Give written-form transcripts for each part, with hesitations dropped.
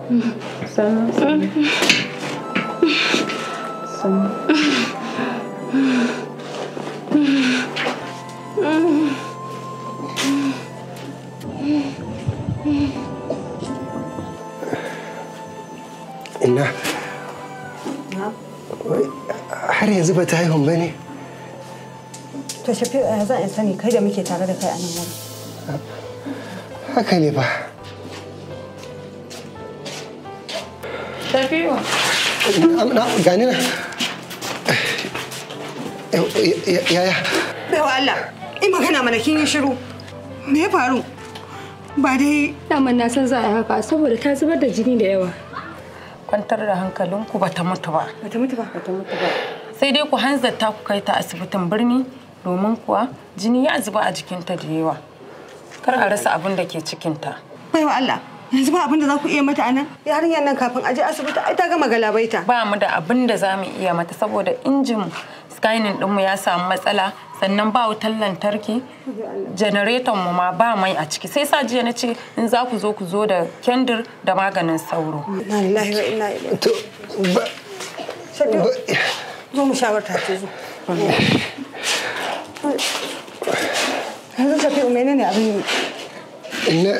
Sannu. Sannu. Inna. Har yanzu ba ta haihun ba ne? To Shafi'u ya zan in sani kai da muke tare da kai a nan wurin. Haka ne ba. Shafi'u. Gani na. Yaya. Baiwa Allah, in magana mana kin yi shiru. Me ya faru? Ba dai Daman na san za a yi haka saboda ta zubar da jini da yawa. Kwantar da hankalinku bata mutu ba. bata mutu ba. Sai dai ku hanzarta ku kai ta asibitin birni domin kuwa jini ya zuba a jikinta da yawa. Kar a rasa abin da ke cikinta. Baiwa Allah, yanzu ba abin da za ku iya mata anan? Yarinyar nan kafin a je asibiti ai ta gama galabaita. Ba mu da abin da za mu iya mata saboda injin scanning ɗinmu ya samu matsala sannan ba wutar lantarki janareton mu ma ba mai a ciki sai sa jiya na ce in za ku zo da kendir da maganin sauro. Inna lillahi wa inna ilaihi. To ba. Shafi'u, zo mu shawarta ce zo. Yanzu Shafi'u menene abin yi? Inna.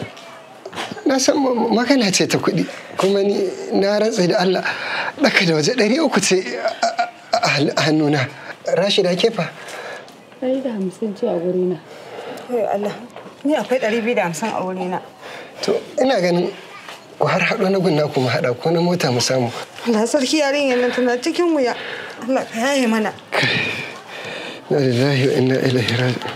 Na san magana ce ta kuɗi kuma ni na rantsa da Allah ɗaka da waje 300 ce a hannuna. Rashida kefa. 150 ce a gurina. Allah, ni akwai 250 a wurina. To ina ganin ku har haɗo na gunna kuma haɗa ko na mota mu samu. Allah sarki yarinyar nan tana cikin wuya. Allah ka yaye mana. Na lillahi wa inna ilaihi raji'un.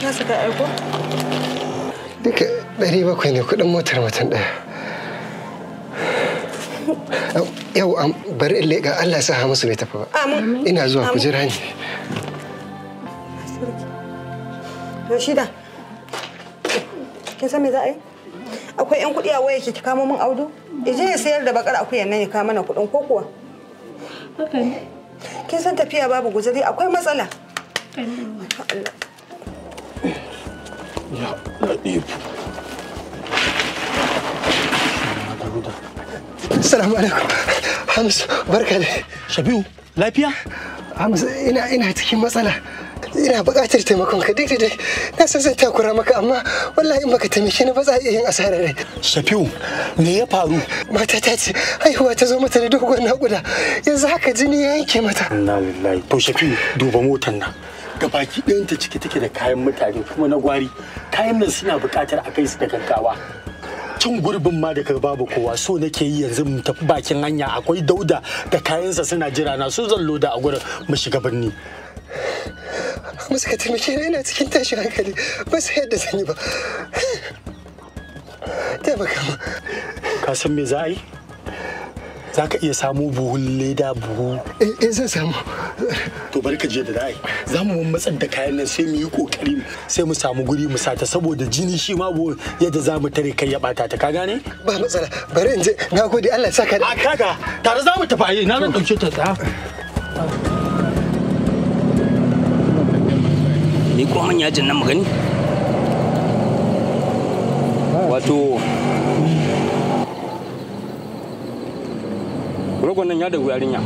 Ya saka aiko? Duka 700 ne kuɗin motar mutum ɗaya. Yau bari in leƙa Allah sa musu bai tafi ba. Amin. Ina zuwa ku jira ni. Rashida, kin san me za a yi? Akwai 'yan kuɗi a waya ki kamo min Audu? Ije ya sayar da bakar akuyan nan ya kawo mana kuɗin ko kuwa? Haka ne. Kin san tafiya babu guzuri akwai matsala. Ya ɗibu. Assalamu alaikum. Hamisu, barka da. Shafi'u, lafiya? Hamisu, ina cikin matsala. Ina buƙatar taimakon ka dai na san zan takura maka amma wallahi in baka taimake ni ba za a iya yin asarar rai. Shafi'u, me ya faru? Mata ta ce haihuwa ta zo mata da dogon naƙuda yanzu haka jini ya yanke mata. Inna lillahi. To Shafi'u, duba motar nan. Gabaki ɗayanta ciki take da kayan mutane kuma na gwari. Kayan nan suna buƙatar a kai su da gaggawa. Cin gurbin ma da babu kowa so nake yi yanzu mu tafi bakin hanya akwai Dauda da kayansa suna jira na su zan loda a gurin mu shiga birni. Musu ka taimake ni ina cikin tashin hankali ba sai yadda zan yi ba. Taimaka mu. Ka san me za a yi? Za ka iya samu buhun leda buhu. Zan samu. To bari ka je da dai. Za mu matsar da kayan nan sai mu yi kokari sai mu samu guri mu sata saboda jini shi ma buhun yadda za mu tare kai ya bata ta ka gane? Ba matsala bari in je na gode Allah saka da. A kaga tare za mu tafi ayi na zan dauke ta ta. Ni ko man yajin nan magani? Wato rogon nan ya da yarinya.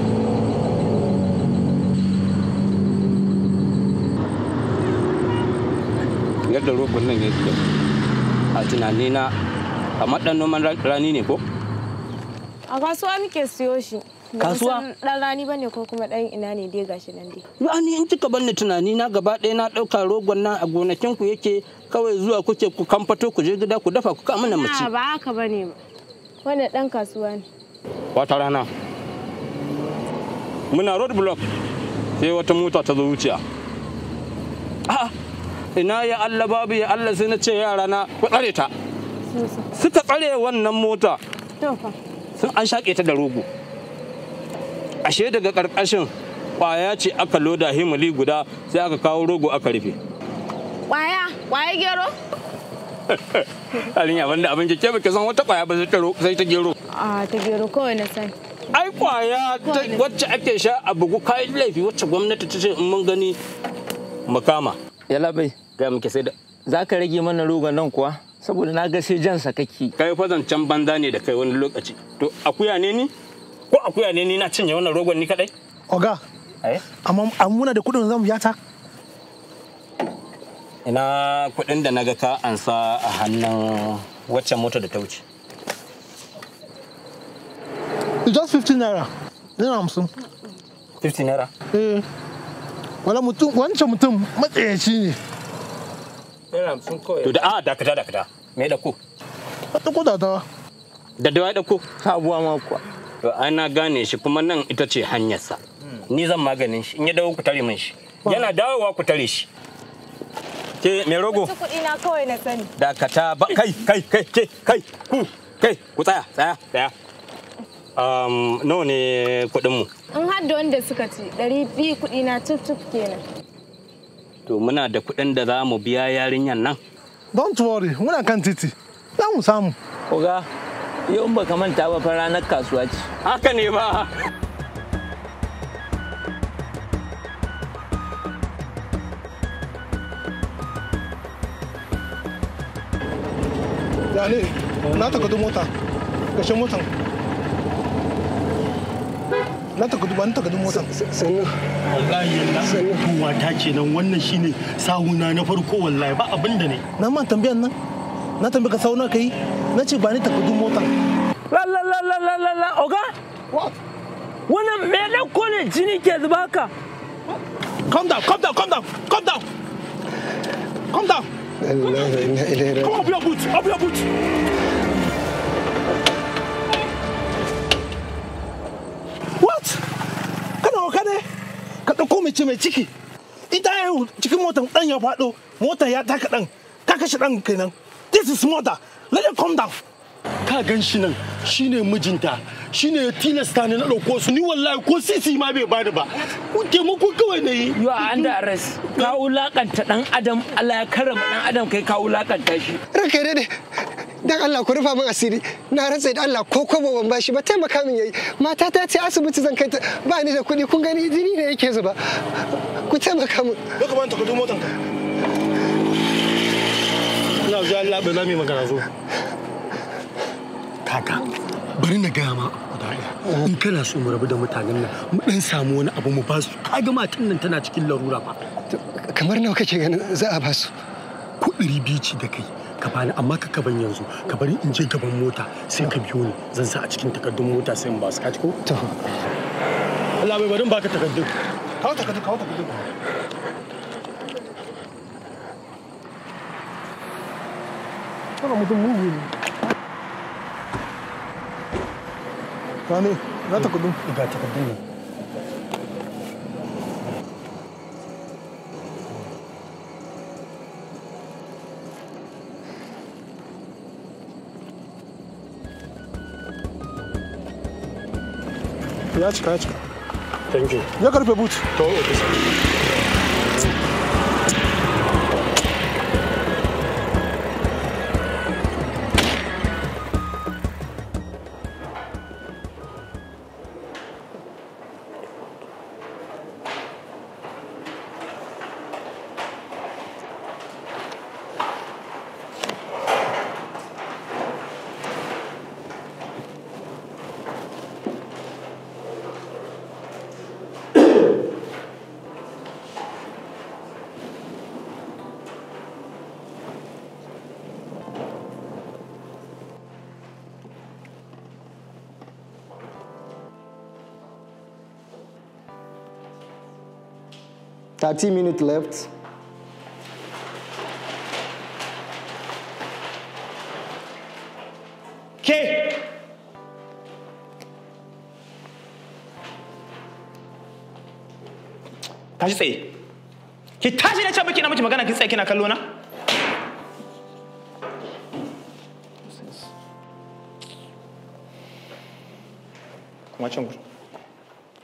Yadda rogon nan yake a tunanina kamar dan noman rani ne ko? A kasuwa muke siyo shi. Kasuwa? Dan rani bane ko kuma dan ina ne dai gashi nan dai. Rani in kika banni tunani na gaba ɗaya na ɗauka rogon nan a gonakin ku yake kawai zuwa kuke ku kamfato ku je gida ku dafa ku ka mana mace. Ba haka bane ba. Wannan dan kasuwa ne. Wata rana muna road block sai wata mota ta zo wuciya. A'a ina ya Allah babu ya Allah sai na ce yara na ku tsare ta. Suka tsare wannan mota. Sun an shaƙe ta da rogo. Ashe daga ƙarƙashin ƙwaya ce aka loda himali guda sai aka kawo rogo aka rufe. Ƙwaya gero? Halin yaban da abin ke baki san wata ƙwaya ba sai ta gero. A ta gero kawai na sani. Ai ƙwaya wacce ake sha a bugu kayan laifi wacce gwamnati ta ce in mun gani Makama. Yalla bai. Ga muke sai da. Za ka rage mana rogon nan kuwa? Saboda na ga sai jansa kake. Kai fa zancen banza ne da kai wani lokaci. To akuya ne ni? Ko akuya ne ni na cinye wannan rogon ni kadai? Oga. Amma muna da kudin zamu biya ta. Ina kudin da naga ka ansa a hannun waccan mota da ta wuce. It's just 15 naira. Naira 50. 50 naira? Wala mutum wancan mutum matsayaci ne. Naira 50 kawai. To da dakata. Me da ku? Ta ko da dawa. Da dawa da ku? Sabuwa ma kuwa. To ana gane shi kuma nan ita ce hanyarsa. Ni zan maganin shi in ya dawo ku tare min shi. Yana dawowa ku tare shi. Ke me rogo? Wasu kuɗi na kawai na sani. Dakata ba kai ku tsaya. Nawa ne kuɗin mu? In har da wanda suka ci 200 kuɗi na tuf kenan. To muna da kuɗin da za mu biya yarinyan nan. Don't worry, muna kan titi. Za mu samu. Oga, yau ba ka manta ba fa ranar kasuwa ce. Haka ne ba. Ya ne, na takardu mota. Kashe motan. Na takardu motan. Sannu. Wallahi yalla tuwa ta kenan wannan shine sahuna na farko wallahi ba abin da ne. Na ma tambayan nan. Na tambaye ka sauna kai. Na ce ba ni takardu motan. La oga. What? Wannan me da kone jini ke zuba ka? Calm down. Come up your boots. What? Kana waka ne? Ka ɗauko mace mai ciki. Ita yau cikin motan ɗan ya faɗo. Motar ya taka ɗan. Ka kashe ɗan kenan. This is murder. Let it come down. Ka gan shi nan shine mijinta shine ya tilasta ni na ɗauko su ni wallahi ko sisi ma bai bani ba. Taimako kawai na yi. You are under arrest. Ka wulakanta ɗan adam, Allah ya karama ɗan adam kai ka wulakanta shi. Ranka dai dan Allah ku rufa min asiri. Na rantsa da Allah ko kobo ban bashi ba taimaka min yayi. Mata ta ce asibiti zan kai ta ba ni da kuɗi kun gani jini ne yake zuba. Ku taimaka min. Zo ka bani takardu motan ka. Ina zuwa Allah bai za mu yi magana zo. Kaka bari na gaya ma in kana so mu rabu da mutanen nan mu dan samu wani abu mu ba su kaga matan nan tana cikin larura ba. Kamar nawa kake ganin za a ba su? Ko 200 ci da kai ka bani amma ka ban yanzu ka bari in je gaban mota sai ka biyo ni zan sa a cikin takardun mota sai in ba su kaci ko? To. Allah bai bari baka takardun. Kawo takardu. Kana mutum mugu ne. Kane, na takardu. Ga takardun nan. Ya cika. Thank you. Ya karfe boot. To, okay. Thirty minutes left. Ke! Tashi tsaye. Ki tashi na ce miki na miki magana kin tsaye kina kallo na? Kuma can gudu.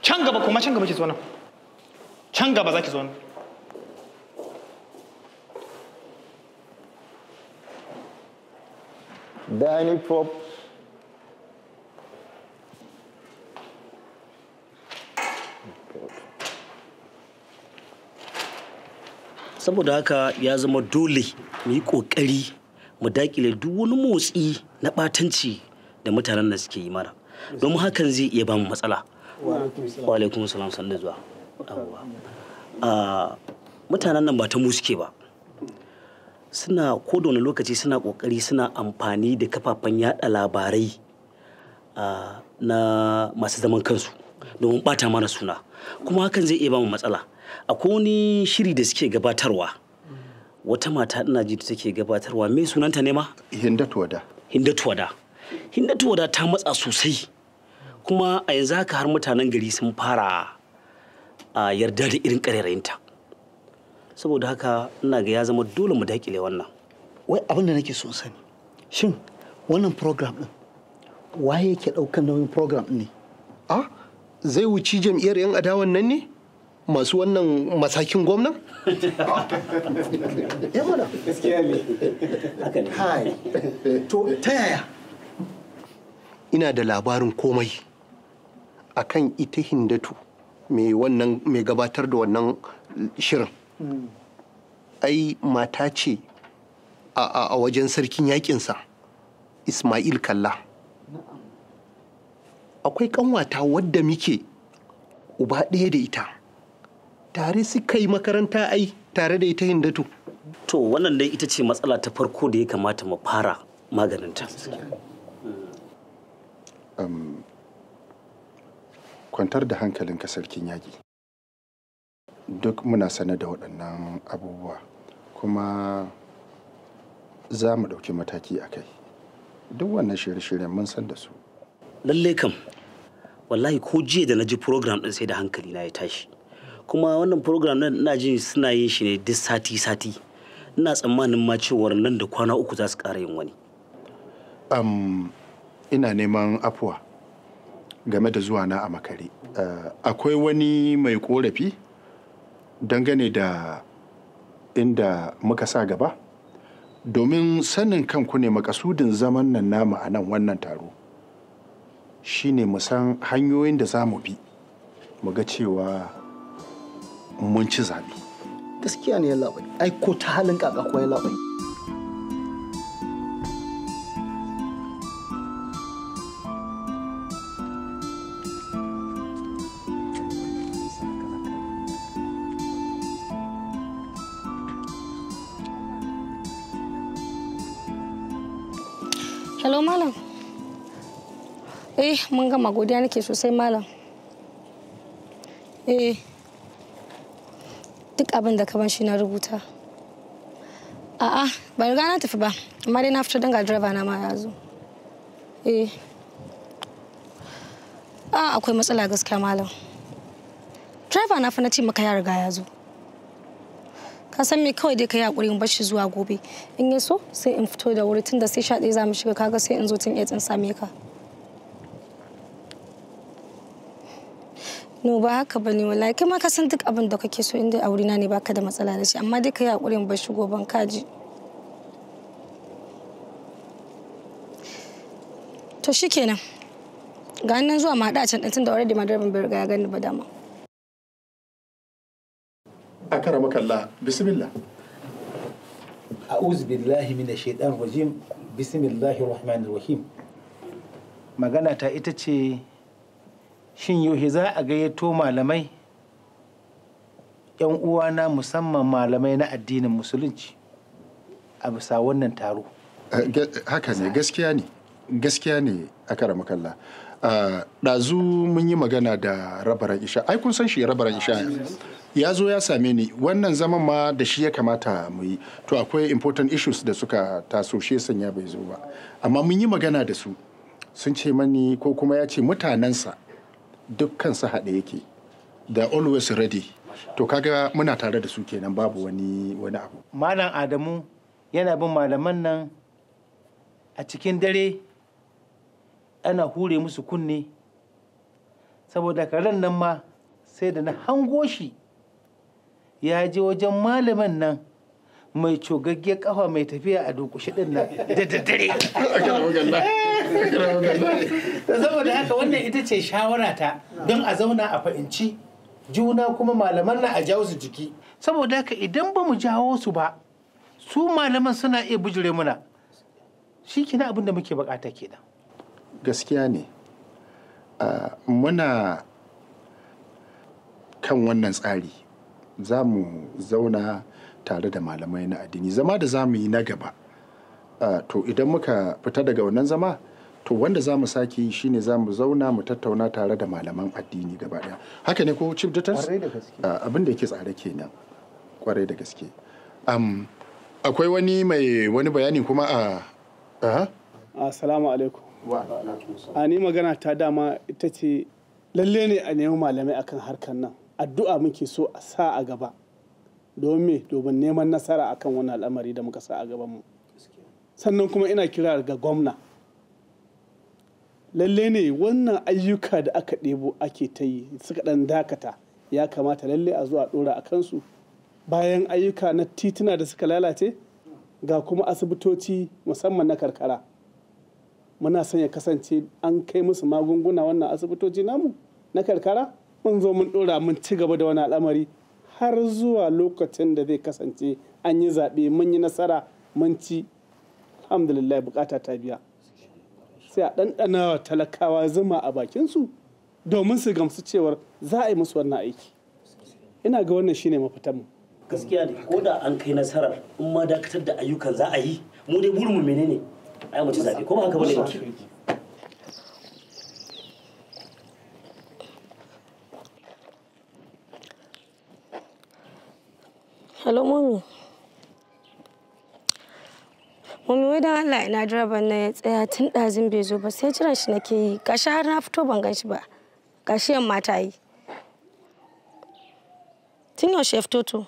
Can gaba ki zo nan. Can gaba za ki zo nan. Dining prop. saboda haka ya zama dole mu yi ƙoƙari mu daƙile duk wani motsi na ɓatanci da mutanen da suke yi mana domin hakan zai iya ba mu matsala. Wa alaikum salam sanda zuwa. Mutanen nan ba ta mu suke ba, suna ko da wani lokaci suna ƙoƙari suna amfani da kafafen yaɗa labarai na masu zaman kansu domin ɓata mana suna, kuma hakan zai iya ba mu matsala. Akwai wani shiri da suke gabatarwa, wata mata ina ji take gabatarwa, me sunanta ne ma? Hindatu Wada. Hindatu Wada ta matsa sosai, kuma a yanzu haka har mutanen gari sun fara yarda da irin ƙarerayinta. Saboda haka ina ga ya zama dole mu daƙile wannan. Wai abin da nake son sani, shin wannan program din waye yake ɗaukar nauyin program ne? Zai wuci jam'iyyar 'yan adawan nan ne masu wannan masakin gwamnan? Ya mana gaskiya ne. Hai, to ta yaya? Ina da labarin komai akan ita Hindatu mai gabatar da wannan shirin. Ai mata ce a wajen sarkin yakinsa Ismail Kalla. Akwai kanwata wadda muke uba ɗaya da ita, tare suka yi makaranta ai tare da ita Hindatu. To wannan dai ita ce matsala ta farko da ya kamata mu fara maganinta. Kwantar da hankalinka sarkin yaƙi. Duk muna sane da waɗannan abubuwa, kuma za mu ɗauki mataki a kai. Duk wannan shirye-shiryen mun san da su. Lallai kam, wallahi ko jiya da na ji program ɗin sai da hankali na ya tashi. Kuma wannan program ɗin ina jin suna yin shi ne duk sati-sati. Ina tsammanin ma cewar nan da kwana 3 za su ƙara yin wani. Ina neman afuwa game da zuwa na a makare. Akwai wani mai ƙorafi dangane da inda muka sa gaba? Domin sanin kanku ne makasudin zaman nan namu a nan wannan taro shine mu san hanyoyin da za mu bi mu ga cewa mun ci zaɓe. Gaskiya ne ya labai, ai ko ta halin kaka ko ya labai. Hello malam. Mun gama, godiya nake sosai malam. Duk abin da ka ban shi na rubuta. A'a, ba riga na tafi ba, amma dai na fito don ga driver na ma ya zo. Akwai matsala gaskiya malam. Driver na fa na ce maka ya riga ya zo. Ka san me, kawai dai ka yi hakuri in bar shi zuwa gobe. In ya so sai in fito da wuri, tunda sai 11 za mu shiga, kaga sai in zo tun 8 in same ka. No, ba haka bane wallahi, kai ma ka san duk abin da kake so inda aure na ne baka da matsala da shi, amma dai ka yi hakuri in bar shi goben kaji. To shikenan. Ga nan zuwa ma hada can din, tunda already ma direban bai riga ya gani ba dama. أكرمك الله بسم الله. أعوذ بالله من الشيطان الرجيم بسم الله الرحمن الرحيم. magana ta ita ce, shin yau za a gayyato malamai 'yan uwana musamman malamai na addinin musulunci a bisa wannan taro? Haka ne, gaskiya ne akaramaka Allah. Ɗazu mun yi magana da rabaran Isha. Ai kun san shi rabaran Isha ya zo ya same ni, wannan zaman ma da shi ya kamata mu yi. To akwai important issues da suka taso, shi sanya bai zo ba, amma mun yi magana da su, sun ce mani, ko kuma ya ce mutanensa dukkan su haɗe yake, da always ready. To kaga muna tare da su kenan, babu wani abu. Malam Adamu yana bin malaman nan a cikin dare, ana hure musu kunne, saboda karen nan ma sai da na hango shi ya je wajen malaman nan mai cogaggiyar kafa mai tafiya a durkushe din nan da daddare. Saboda haka wannan ita ce shawara ta, don a zauna a fahimci juna kuma malaman na a jawo su jiki saboda haka idan ba mu jawo su ba su malaman suna iya bujire muna shi kina abin da muke bukata kenan. Gaskiya ne muna kan wannan tsari za mu zauna tare da malamai na addini zama da za mu yi na gaba to idan muka fita daga wannan zama to wanda za mu sake yi shine za mu zauna mu tattauna tare da malaman addini gaba daya haka ne ko chief doctors abin da yake tsare kenan kwarai da gaske akwai wani mai wani bayani kuma assalamu alaikum a ni magana ta dama ita ce lalle ne a nemi malamai akan harkar nan addu'a muke so a sa a gaba domin neman nasara akan wani al'amari da muka sa a gabanmu sannan kuma ina kira ga gwamna lalle ne wannan ayyuka da aka ɗebo ake ta yi suka ɗan dakata ya kamata lalle a zuwa ɗora a kansu bayan ayyuka na tituna da suka lalace ga kuma asibitoci musamman na karkara muna son ya kasance an kai musu magunguna wannan asibitoci namu na karkara mun zo mun ɗora mun ci gaba da wani al'amari har zuwa lokacin da zai kasance an yi zaɓe mun yi nasara mun ci alhamdulillah bukata ta biya sai a ɗanɗana wa talakawa zuma a bakinsu domin su gamsu cewar za a yi musu wannan aiki ina ga wannan shine mafitanmu gaskiya ne ko da an kai nasarar in ma dakatar da ayyukan za a yi mu dai burinmu menene ai mu ci zaɓe ko ba haka bane ba Hello, Mommy. Mommy, wai dan Allah ina direban na ya tsaya tun ɗazin bai zo ba sai jiran shi nake yi. Gashi har na fito ban gan shi ba. Gashi yamma ta yi. Tun yaushe ya fito to?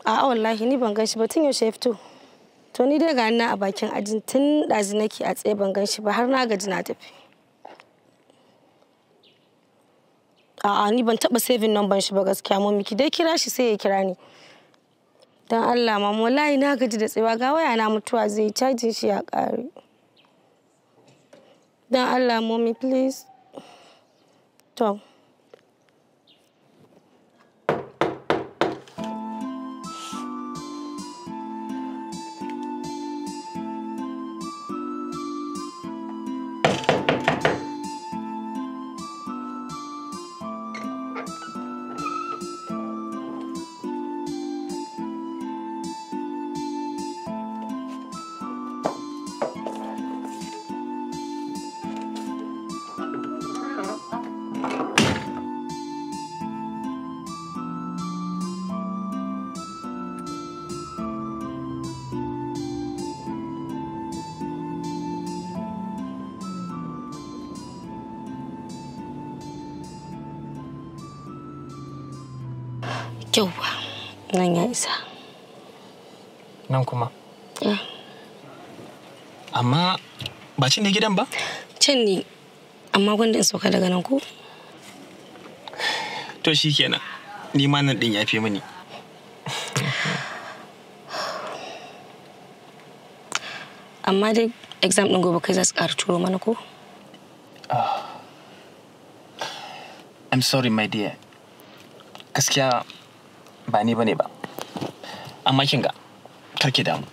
A'a wallahi ni ban gan shi ba tun yaushe ya fito. To ni dai ga na a bakin ajin tun ɗazi nake a tsaye ban gan shi ba har na gaji na tafi. A'a ni ban taɓa saving number shi ba gaskiya Mommy ki dai kira shi sai ya kira ni. Dan Allah mama wallahi na gaji da tsewa ga waya na mutuwa zai charge shi ya ƙare. Dan Allah Mommy please. To. Yauwa, nan ya isa. Nan kuma? Amma ba cin ne gidan ba? Can ne, amma gwanda in sauka daga nan ko? To shi kenan, ni ma nan ɗin ya fi mini. Amma dai exam ɗin gobe kai za su ƙara turo mana ko? I'm sorry my dear. Gaskiya ba ni bane ba. Amma kin ga karki damu.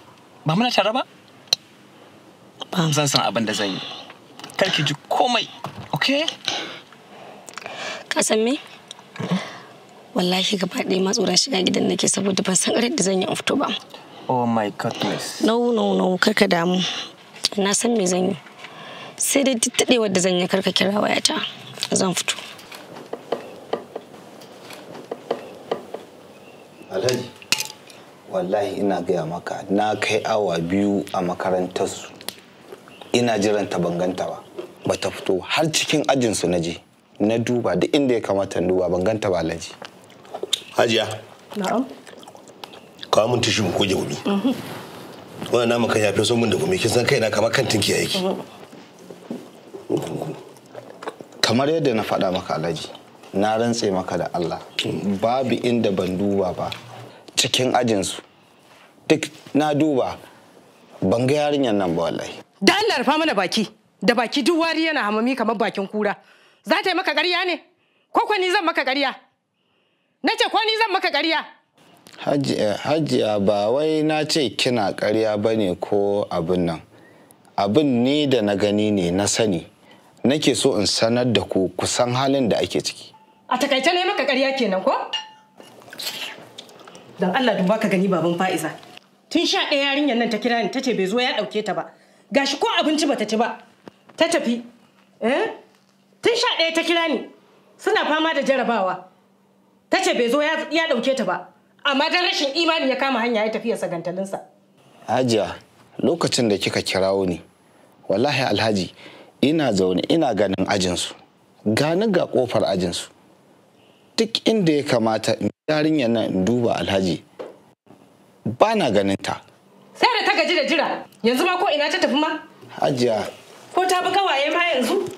Ba muna tare ba? Zan san abin da zan yi. Karki ji komai, okay? Ka san me? Wallahi gaba ɗaya ma tsoron shiga gidan nake saboda ban san da zan yi in fito ba. Oh my goodness. No, karka damu. Na san me zan yi. Sai dai daɗewar da zan yi karka kira wayata. Zan fito. Alhaji, wallahi ina gaya maka na kai awa 2 a makarantarsu. Ina jiran ta banganta ba. Bata fito har cikin ajinsu na je. Na duba duk inda ya kamata na duba banganta ba Alhaji. Hajiya. Na'am. Kawo mun tishi mu goge gumi. Wannan namu kan yafi so mun da gumi kin san kaina kamar kan tinki yake. Kamar yadda na faɗa maka Alhaji. Na rantse maka da Allah babu inda ban duba ba cikin ajinsu duk na duba ban ga yarinyar nan ba wallahi. Da Allah rufa mana baki da baki duk wari yana hamami kamar bakin kura. Za ta yi maka ƙarya ne? Ko ni zan maka ƙarya? Na ce ko ni zan maka ƙarya? Hajiya ba wai na ce kina ƙarya bane ko abin nan. Abin ni da na gani ne na sani. Nake so in sanar da ku kusan halin da ake ciki. A takaice ne maka ƙarya kenan ko? Dan Allah duba ka gani baban Fa'iza. Tun 11 yarinyar nan ta kira ni tace bai zo ya dauke ta ba. Gashi ko abinci bata ci ba. Ta tafi. Tun 11 ta kira ni. Suna fama da jarabawa. Tace bai zo ya dauke ta ba. Amma dan rashin imani ya kama hanya ya tafi ya sagantalinsa. Hajiya, lokacin da kika kirawo ni, wallahi Alhaji, ina zaune ina ganin ajinsu. Gani ga kofar ajinsu. Duk inda ya kamata yarinyar nan in duba Alhaji, ba na ganin ta. Sai da ta gaji da jira. Yanzu ma ko ina ta tafi ma? Hajiya. Ko ta bi kawaye ma yanzu?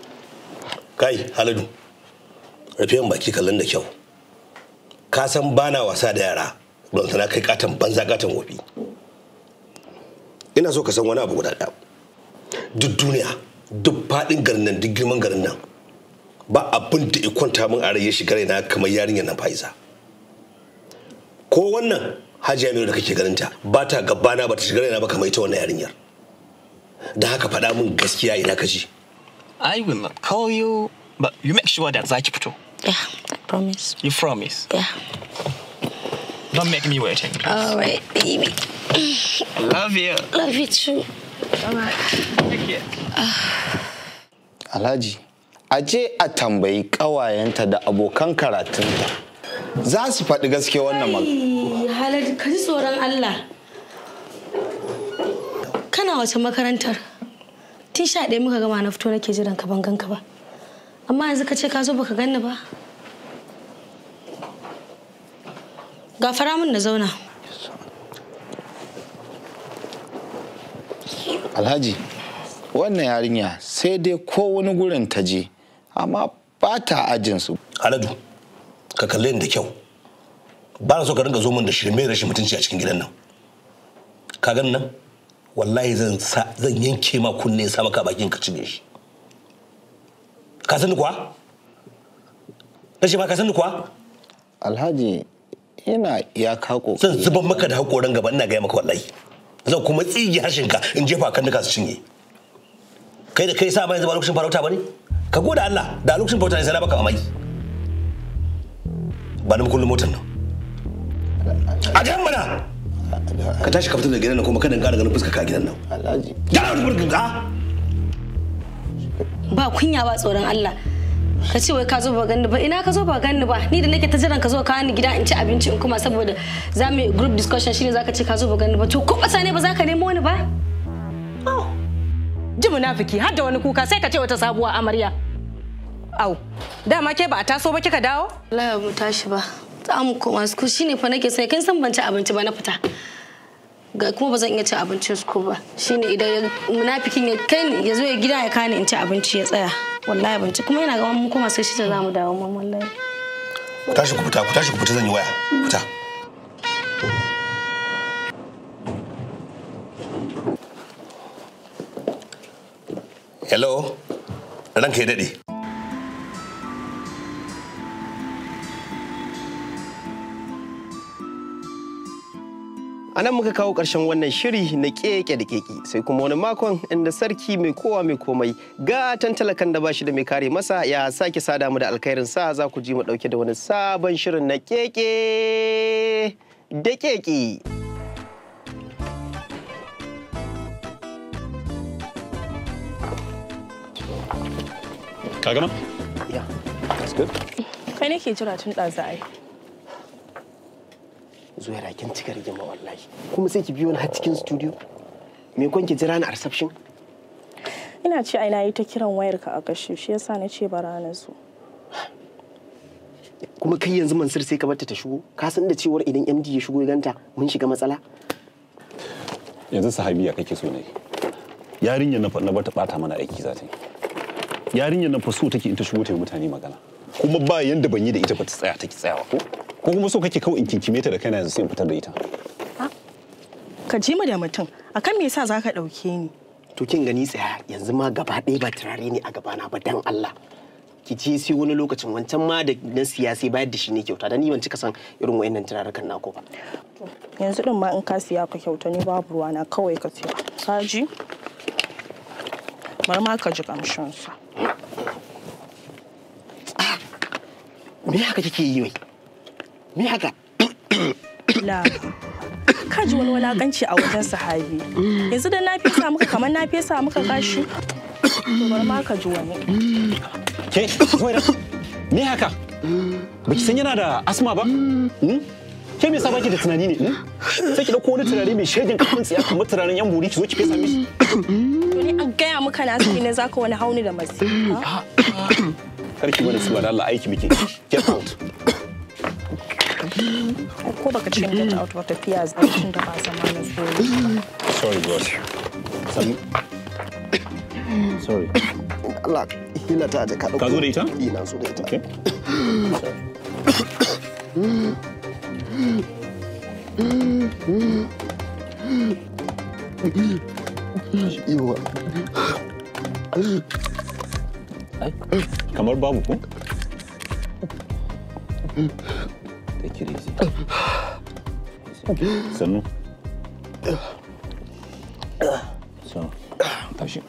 Kai, Haladu. Rufe baki kallon da kyau. Ka san bana wasa da yara, don tana kai katon banza katon wofi. Ina so ka san wani abu guda ɗaya. Duk duniya, duk faɗin garin nan, duk girman garin nan, ba abin da ya kwanta min a rai ya shiga raina kamar yarinyar nan Fa'iza. Ko wannan Hajiya Aminu da kake ganin ta, ba ta gabana ba ta shiga raina ba kamar ita wannan yarinyar. Da haka faɗa min gaskiya ina ka ji. I will not call you, but you make sure that zaki fito. Yeah, I promise. You promise? Yeah. Don't make me waiting. All right, baby. I love you. Love you too. All right. Take care. Alhaji, aje a tambayi ƙawayenta da abokan karatunta. Za su faɗi gaske wannan magana. Haladu, ka ji tsoron Allah. Kana wace makarantar? Tun 11 muka gama na fito nake jiran ka ban ganka ba. Amma yanzu ka ce ka zo baka ganni ba. Gafara mun na zauna. Alhaji, wannan yarinya sai dai ko wani gurin ta je, amma ba ta ajinsu. Haladu, ka kalle ni da kyau. Ba na so ka ringa zo min da shirme rashin mutunci a cikin gidan nan. Ka gan nan? Wallahi zan yanke ma kunne sa maka bakin ka cire shi. Ka sani kuwa? Rashin ma ka sani kuwa? Alhaji, ina iya kako. Zan zuban maka da hakoran gaba ina gaya maka wallahi. Zan kuma tsige harshenka in jefa kan duka su cinye. Kai da kai sa mai zama lokacin farauta bane? Ka gode Allah da lokacin farauta ne sai na baka mamaki. Ba ni kullum motar nan. A jan mana. Ka tashi ka fita daga gidan nan kuma kada in ƙara ganin fuskar ka a gidan nan. Alhaji. Jana wani burkin ka. Ba kunya ba tsoron Allah. Ka ce wai ka zo ba ganni ba, ina ka zo ba ganni ba, ni da nake ta jiran ka zo ka ni gida in ci abinci in kuma saboda za mu group discussion shine zaka ce ka zo ba ganni ba, to ko basa ne ba za ka nemo wani ba? Ji munafiki har da wani kuka sai ka ce wata sabuwa amarya. Au, dama ke ba a taso ba kika dawo? Allah mu tashi ba. Za mu koma su shine fa nake sai kin san ban ci abinci ba na fita. Ga kuma ba zan iya cin abincin su ba. Shine idan munafikin ya kai ni ya zo ya gida ya kani in ci abinci ya tsaya. Wallahi ban ci kuma yana ga mun koma sai shi da zamu dawo mun wallahi. Ku tashi ku fita zan yi waya. Fita. Hello. Ranka ya dade. A nan muka kawo ƙarshen wannan shiri na keke da keke sai kuma wani makon inda sarki mai kowa mai komai gatan talakan da bashi da mai kare masa ya sake sada mu da alkhairin sa za ku ji mu dauke da wani sabon shirin na keke da keke. Ka gama? Yeah, that's good. Kai nake jira tun ɗaza ai. Zuwa kin cika rigima wallahi kuma sai ki biyo ni har cikin studio me kun ki jira ni a reception ina ce ai nayi ta kiran wayar ka a kashe shi yasa na ce bara na zo kuma kai yanzu Mansur sai ka bar ta shigo ka san da cewar idan MD ya shigo ya ganta mun shiga matsala yanzu sahabiya kake so ne yarinyar na fa na bata bata mana aiki za ta yi yarinyar na fa so take in ta shigo ta yi mutane magana kuma ba yanda ban yi da ita ba ta tsaya take tsayawa ko kuma so kake kawai in kinkime ta da kaina yanzu sai in fitar da ita ka ji mu da mutum akan me yasa zaka dauke ni to kin gani tsaya yanzu ma gaba ɗaya ba turare ne a gabana ba dan Allah ki je sai wani lokacin wancan ma da na siyasi bayar da shi ne kyauta dan ni ban cika san irin wayannan turarukan nako ba. Yanzu din ma in ka siya ka kyauta ni babu ruwa na kawai ka siya. Ka ji? Bar ma ka ji kamshin sa. Me haka kike yi wai? Me haka? La. Ka ji wani walakanci a wajen sahabi. Yanzu da na fesa maka kamar na fesa maka kashi. To bar ma ka ji wani. Ke, Zuwaira, me haka? Baki san yana da asma ba? Ke me yasa baki da tunani ne? Sai ki dauko wani turare mai shegin kafin tsiya kamar turaren yan buri ki zo ki fesa mishi. To ni an gaya maka na sai ne zaka wani hauni da masi. Karki bani suwa da Allah aiki muke. Get out. Ko baka ce get out ba tafiya zancin da ba zama na so. Sorry boss. Sorry. Allah hila ta da ka dauko. Ka zo da ita? Ina so da ita. Okay. Iwa. Kamar babu ko? Take it easy. Sannu. So, tashi.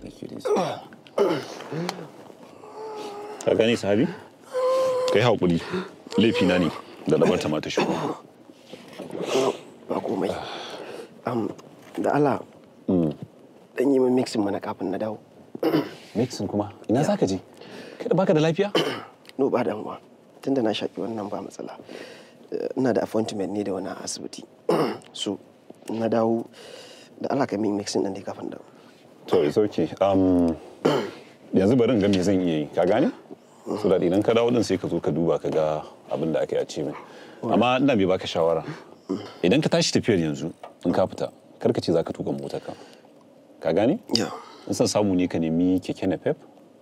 Take it easy. Ka gane sahabi? Kai haƙuri. Laifina ne da labarta mata shi. Ba komai. Da Allah. Dan yi min mixin mana kafin na dawo. Mixin kuma? Ina za ka je? Kada baka da lafiya? No ba damuwa. Tunda na shaki wannan ba matsala. Ina da appointment ne da wani asibiti. So, na dawo da Allah ka min mixin din da kafin dawo. To, it's okay. Yanzu bari in ga me zan iya yi. Ka gane? So da idan ka dawo din sai ka zo ka duba ka ga abin da aka yi a ce min. Amma ina bai baka shawara. Idan ka tashi tafiyar yanzu in ka fita, kar ka ce za ka tuka motar ka. Ka gane? Ya. In san samu ne ka nemi keke napep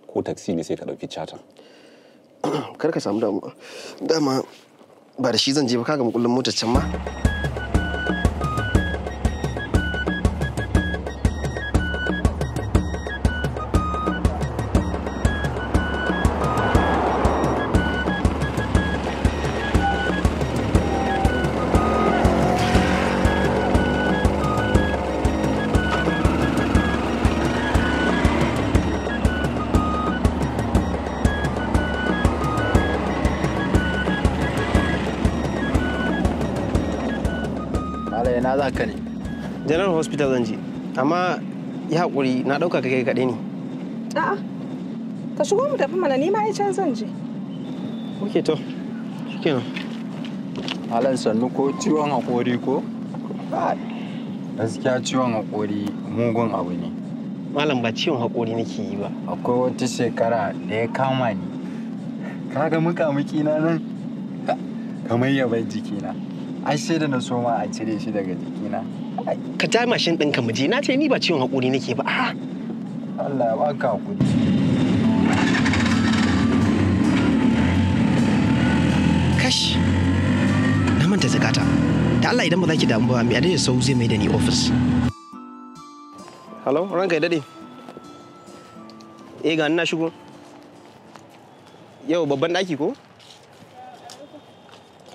ko taxi ne sai ka dauki chata. Kar ka samu damuwa. Dama ba da shi zan je ba kaga mukullin motar can ma. Ina za ka ne? General Hospital zan je. Amma ya haƙuri na ɗauka ka kai kaɗai ne. A'a. Ka shigo mu tafi mana ni ma ai can zan je. Ok to. Shikenan. Alan sannu ko ciwon haƙori ko? Gaskiya ciwon haƙori mugun abu ne. Malam ba ciwon haƙori nake yi ba. Akwai wata shekara da ya kama ni. Kaga muƙamuƙi na nan? Kamar yabar jikina. Ai sai da na soma a cire shi daga jikina. Ka ja mashin ɗinka mu je. Na ce ni ba ciwon haƙori nake ba. Allah ya baka haƙuri. Kash. Na manta zakata. Da Allah idan ba za ki damu ba, mai adai da sau zai mai da ni ofis. Hello, ranka ya dade. Ga na shigo. Yau babban ɗaki ko?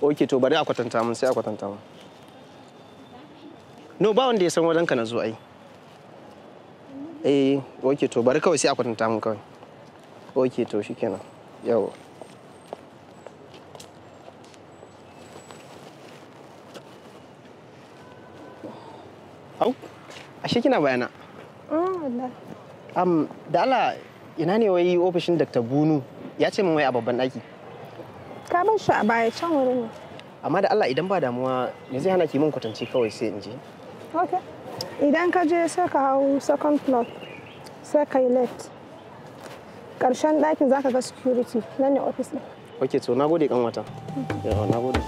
Ok, to bari a kwatanta mun sai a kwatanta mun. No, ba wanda ya san wajenka na zo ai. Ok, to bari kawai sai a kwatanta mun kawai. Ok, to shikenan. Yau. Au, ashe kina bayana? Wallahi. Da Allah ina ne wai ofishin Dr. Bunu? Ya ce min wai a babban ɗaki. Ka bar shi a baya can wurin ne. Amma da Allah idan ba damuwa me zai hana ki min kwatance kawai sai in je. Okay. Idan ka je sai ka hau second floor sai ka yi left. Ƙarshen ɗakin za ka ga security nan ne office ɗin. Ok, to na gode kan wata. Yawa na gode.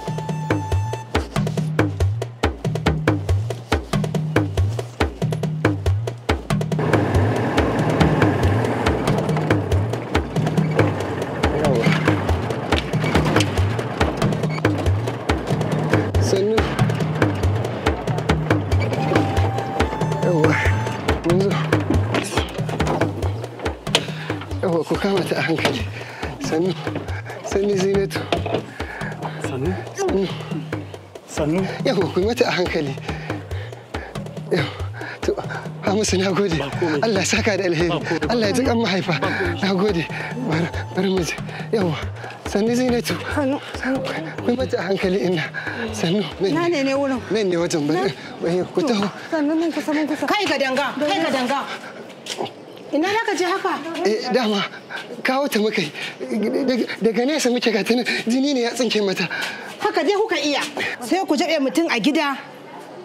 kama ta a hankali. Sannu. Sannu Zinatu. Sannu. Yawa ku mata a hankali. Yawa. To, Hamisu na gode. Allah ya saka da alheri. Allah ya ji kan mahaifa. Na gode. Bari mu je. Yawa. Sannu Zinatu. Ku mata a hankali ina. Sannu. Na ne wurin. Nan ne wajen bari. Ku taho. Sannu mun kusa. Kai ga danga. Ina za ka je haka? Dama kawo ta muka yi. Daga nesa muke ga tana jini ne ya tsinke mata. Haka dai kuka iya. Sai ku jaɓe mutum a gida.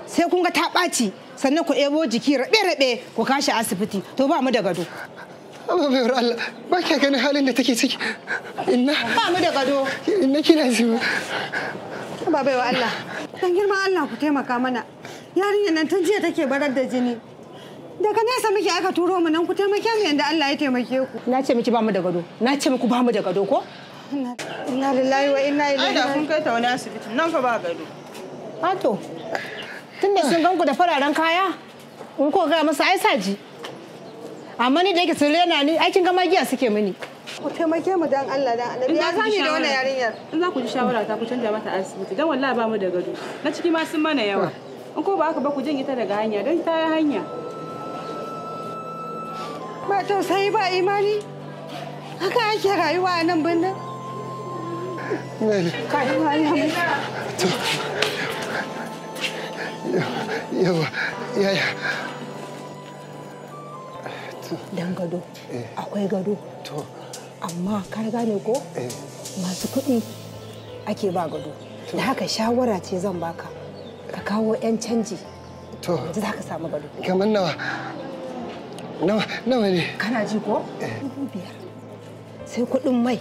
Sai kun ga ta ɓaci. Sannan ku ebo jiki raɓe-raɓe ku kashi asibiti. To ba mu da gado. Amma bayar Allah ba kya ganin halin da take ciki. Inna. Ba mu da gado. Inna kina ji. Ba baiwa Allah. Dan girman Allah ku taimaka mana. Yarinyar nan tun jiya take barar da jini. Daga nesa muke aka turo mu nan ku taimake mu yanda Allah ya taimake ku. Na ce miki ba mu da gado. Na ce muku ba mu da gado ko? Inna lillahi wa inna ilaihi. Ai da kun kai ta wani asibiti nan fa ba gado. Ato. Tunda sun ganku da fararen kaya, in ko ga masa ai saji. Amma ni da yake sun rena ni, ai kin ga magiya suke mini. Ku taimake mu dan Allah dan Annabi. Ya sani da wannan yarinyar. In za ku ji shawara ta ku canja mata asibiti dan wallahi ba mu da gado. Na ciki ma sun mana yawa. In ko ba haka ba ku janye ta daga hanya dan ta yi hanya. Ba tausayi ba imani. Haka ake rayuwa a nan birnin. Kai Yawa, yaya. Dan gado, akwai gado. Amma ka gane ko? Masu kuɗi ake ba gado. Da haka shawara ce zan baka. Ka kawo 'yan canji. Yanzu za ka samu gado. Kamar nawa? Nawa ne? Kana ji ko? 5,000. Sai kuɗin mai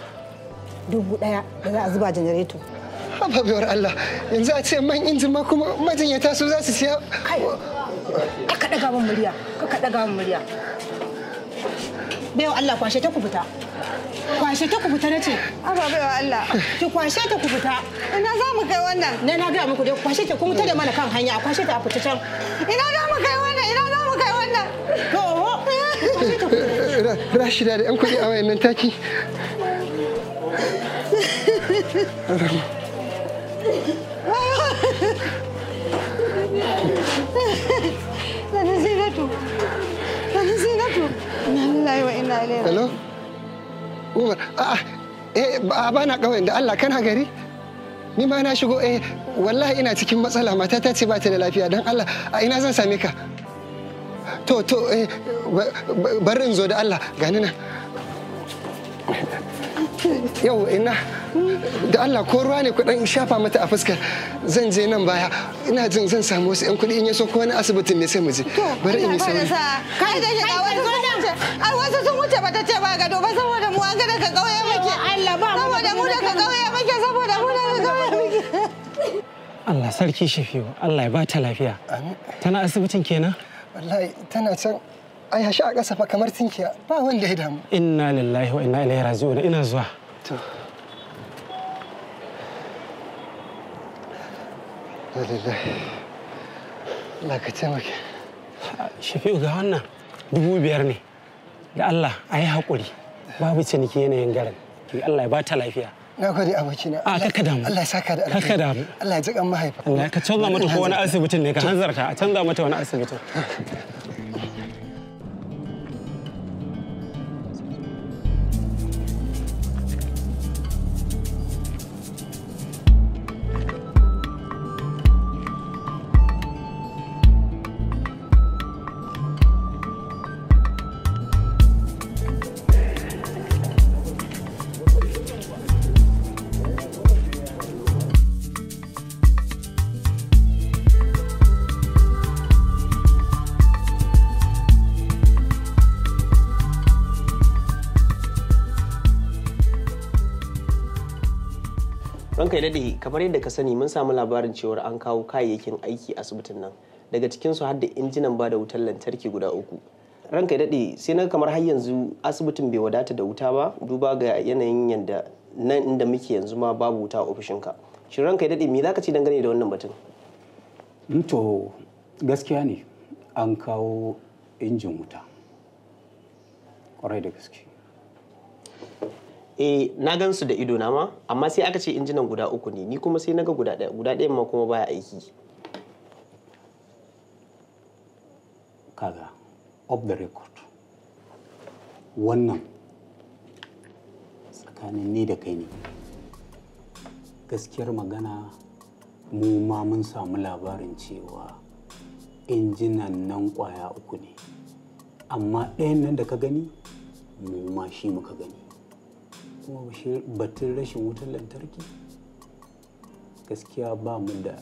1,000 da za a zuba janareto. Haba baiwar Allah, yanzu a ce man injin ma kuma majinyata su za su siya. Kai, ka ɗaga min murya, ka ɗaga min murya. Baiwa Allah kwashe ta ku fita. Kwashe ta ku fita na ce. Haba baiwa Allah. Ki kwashe ta ku fita. Ina za mu kai wannan? Na gaya muku dai kwashe ta kun wuta da mana kan hanya, a kwashe ta a fita can. Ina za mu kai wannan? Ina za mu kai wannan? To, kwashe ta ku fita. Rashida da 'yan kuɗi a wayan nan taki. Sani Zinatu. Sani Zinatu. Inna lillahi wa inna ilaihi. Hello? Umar, ba na ƙauyen da Allah kana gari? Ni ma na shigo wallahi ina cikin matsala matata ce ba ta da lafiya don Allah a ina zan same ka? To bari in zo da Allah gani nan. Yau ina da Allah ko ruwa ne ku dan shafa mata a fuskar zan je nan baya ina jin zan samu wasu 'yan kuɗi in ya so ko wani asibitin ne sai mu je bari in yi sauri. Kai da shiga wasu sun wuce ai wasu sun wuce bata ce ba gado ba saboda mu an ga daga ƙauye muke Allah ba saboda mu daga ƙauye muke saboda mu daga ƙauye muke. Allah sarki Shafi'u Allah ya bata lafiya. Tana asibitin kenan? Wallahi tana can ai hashi a ƙasa fa kamar tinkiya ba wanda ya damu. Inna lillahi wa inna ilaihi raji'un ina zuwa. Lillahi. Allah ka taimake. Shafi'u ga wannan 5,000 ne. Da Allah a yi haƙuri. Babu ciniki yanayin garin. Allah ya bata lafiya. Na gode abokina. A kaka damu. Allah ya saka da alheri. Kaka damu. Allah ya ji kan mahaifa. Allah ka canza mata ko wani asibitin ne ka hanzarta a canza mata wani asibitin. Ranka ya daɗe kamar yadda ka sani mun samu labarin cewar an kawo kayayyakin aiki asibitin nan daga cikinsu har da injinan ba da wutar lantarki guda 3. Ranka ya daɗe sai na kamar har yanzu asibitin bai wadata da wuta ba duba ga yanayin yadda nan inda muke yanzu ma babu wuta a ofishinka. Shin ranka ya daɗe me za ka ci dangane da wannan batun? To gaskiya ne an kawo injin wuta. Kwarai da gaske. na gan su da ido na ma, amma sai aka ce injinan guda 3 ne, ni kuma sai naga guda ɗaya ma kuma baya aiki. Kaga, off the record, wannan tsakanin ni da kai ne. Gaskiyar magana, mu ma mun samu labarin cewa injinan nan kwaya 3 ne, amma ɗayan nan da ka gani mu ma shi muka gani. Kuma batun rashin wutar lantarki gaskiya ba mu da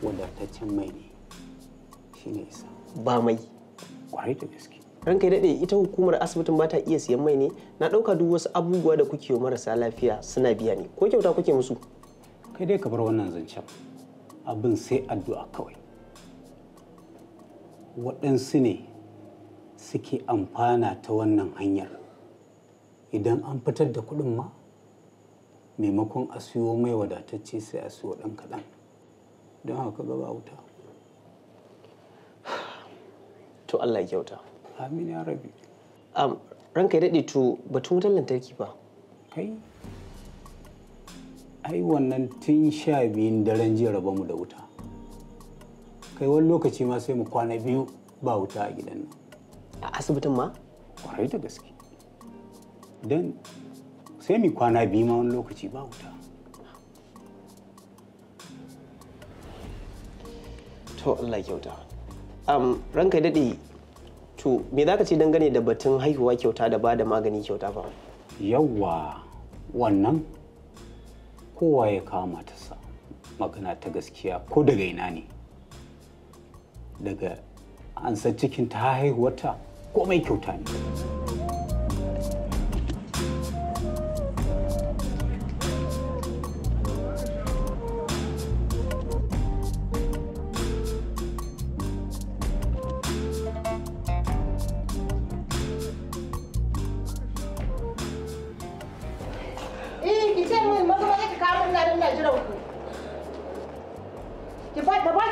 wadataccen mai ne, shi ne isa. Ba mai? Kwarai da gaske. Ranka ya daɗe, ita hukumar asibitin ba ta iya siyan mai ne? Na ɗauka duk wasu abubuwa da kuke wa marasa lafiya suna biya ne, ko kyauta kuke musu? Kai dai ka bar wannan zancen, abin sai addu'a kawai. Waɗansu ne suke amfana ta wannan hanyar. Idan an fitar da kuɗin ma, maimakon a siyo mai wadatacce sai a siyo ɗan kaɗan, don haka gaba wuta. To Allah ya kyauta. Amin ya rabi. Ranka ya daɗe, to batun wutar lantarki ba? Kai, ai wannan tun 12 daren jiya raba mu da wuta. Kai wani lokaci ma sai mu kwana 2 ba wuta a gidan nan. A asibitin ma? Kwarai da gaske. Don sai mu kwana 2 ma wani lokaci ba wuta. To Allah ya kyauta. Ranka ya daɗe, to me za ka ce dangane da batun haihuwa kyauta da ba da magani kyauta ba? Yawwa, wannan kowa ya kawo matarsa, magana ta gaskiya ko daga ina ne. Daga an san cikin ta haihuwarta komai kyauta ne.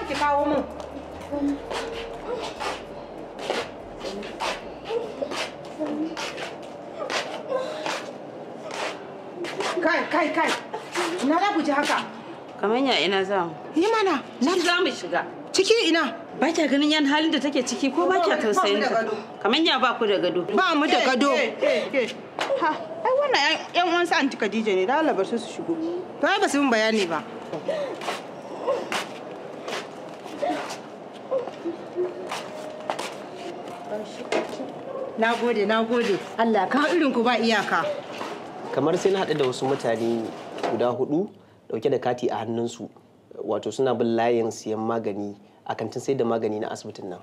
Ki kawo min. Kai. Ina za ku ji haka? Kamar ya ina za mu? Yi mana. Ciki za mu shiga. Ciki ina? Ba kya ganin yan halin da take ciki ko ba kya tausayin ta? Kamar ya ba ku da gado. Ba mu da gado. Ha, ai wannan yan uwansa Anti Khadija ne, da Allah bar su shigo. To ai ba su min bayani ba. Na gode. Allah ka irin ku ba iyaka. Kamar sai na haɗu da wasu mutane guda 4 dauke da kati a hannunsu, wato suna bin layin siyan magani a kantin sai da magani na asibitin nan.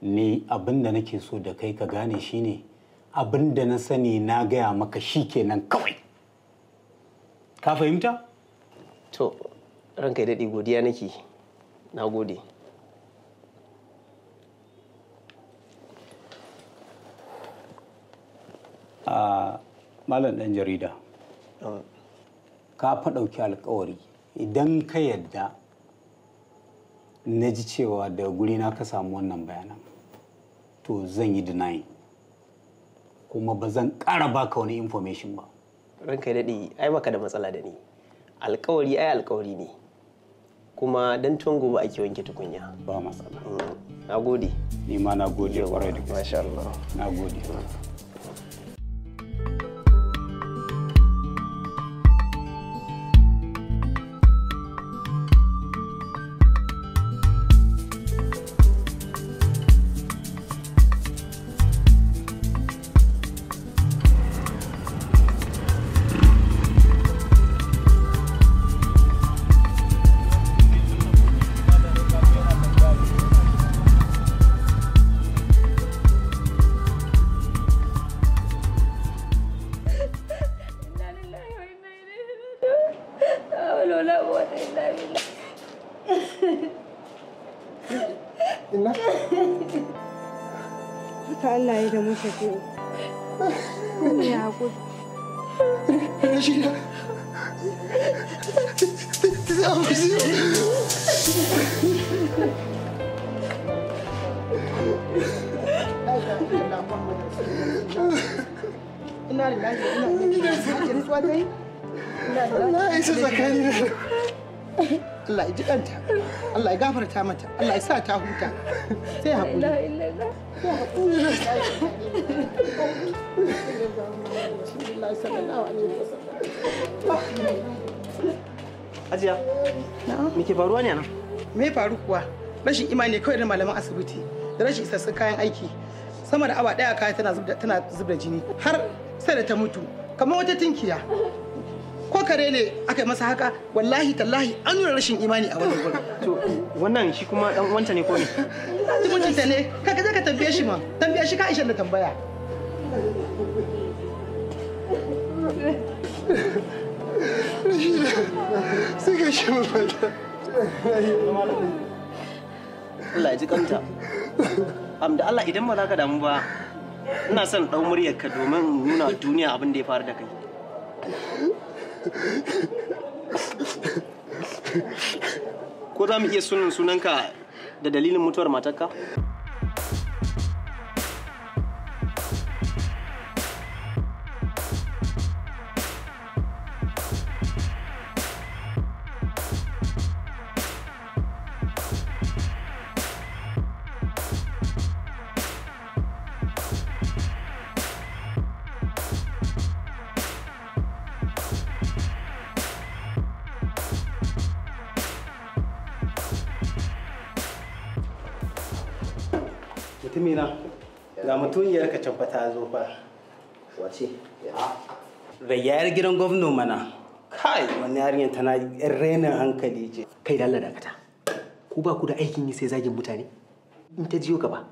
Ni abin da nake so da kai ka gane shine abin da na sani na gaya maka shi kenan kawai. Ka fahimta? To, ranka ya daɗe, godiya nake. Na gode. Malam ɗan jarida, ka fa ɗauki alkawari idan ka yadda na ji cewa da gurina ka samu wannan bayanan, to zan yi denying kuma ba zan ƙara baka wani information ba. Ranka ya daɗe, ai baka da matsala da ni. Alkawari alkawari ne, kuma dan tuwon gobe ake wanke tukunya. Ba matsala. Na gode. Ni ma na gode kwarai da gaske. Masha Allah. Na gode. Haka Allah ya da mu Shafi'u. Ya haƙuri. Rashida. ina lillahi wa ina ilaihi raji'un rantsuwa ta yi Allah ya isa zakani Allah ya ji kanta Allah ya gafarta mata Allah ya sa ta huta sai haƙuri Hajiya, me ke faruwa ne nan? Me faru kuwa? Rashin imani kawai da malaman asibiti da rashin isassun kayan aiki. Sama da awa ɗaya kaya tana zub da jini har sai da ta mutu kamar wata tinkiya. Ko kare ne aka yi masa haka wallahi tallahi an nuna rashin imani a wannan gurin. To wannan shi kuma dan uwanta ne ko ne? Mutunta ne kaga je ka tambaye shi ma tambaye shi ka Aisha da tambaya. Sai ka shi mafata. Allah ya ji kanta. Da Allah idan ba za ka damu ba, ina son ɗau muryarka domin nuna duniya abin da ya faru da kai. Ko za mu iya sunan sunanka da dalilin mutuwar matarka? Mutumina, ga mutuniyar ka can ta zo fa. Wace? Rayyar gidan gwamna mana. Kai, wani yarinyar tana renin hankali ce. Kai da Allah dakata. Ku ba ku da aikin yi sai zagin mutane? In ta jiyo gaba.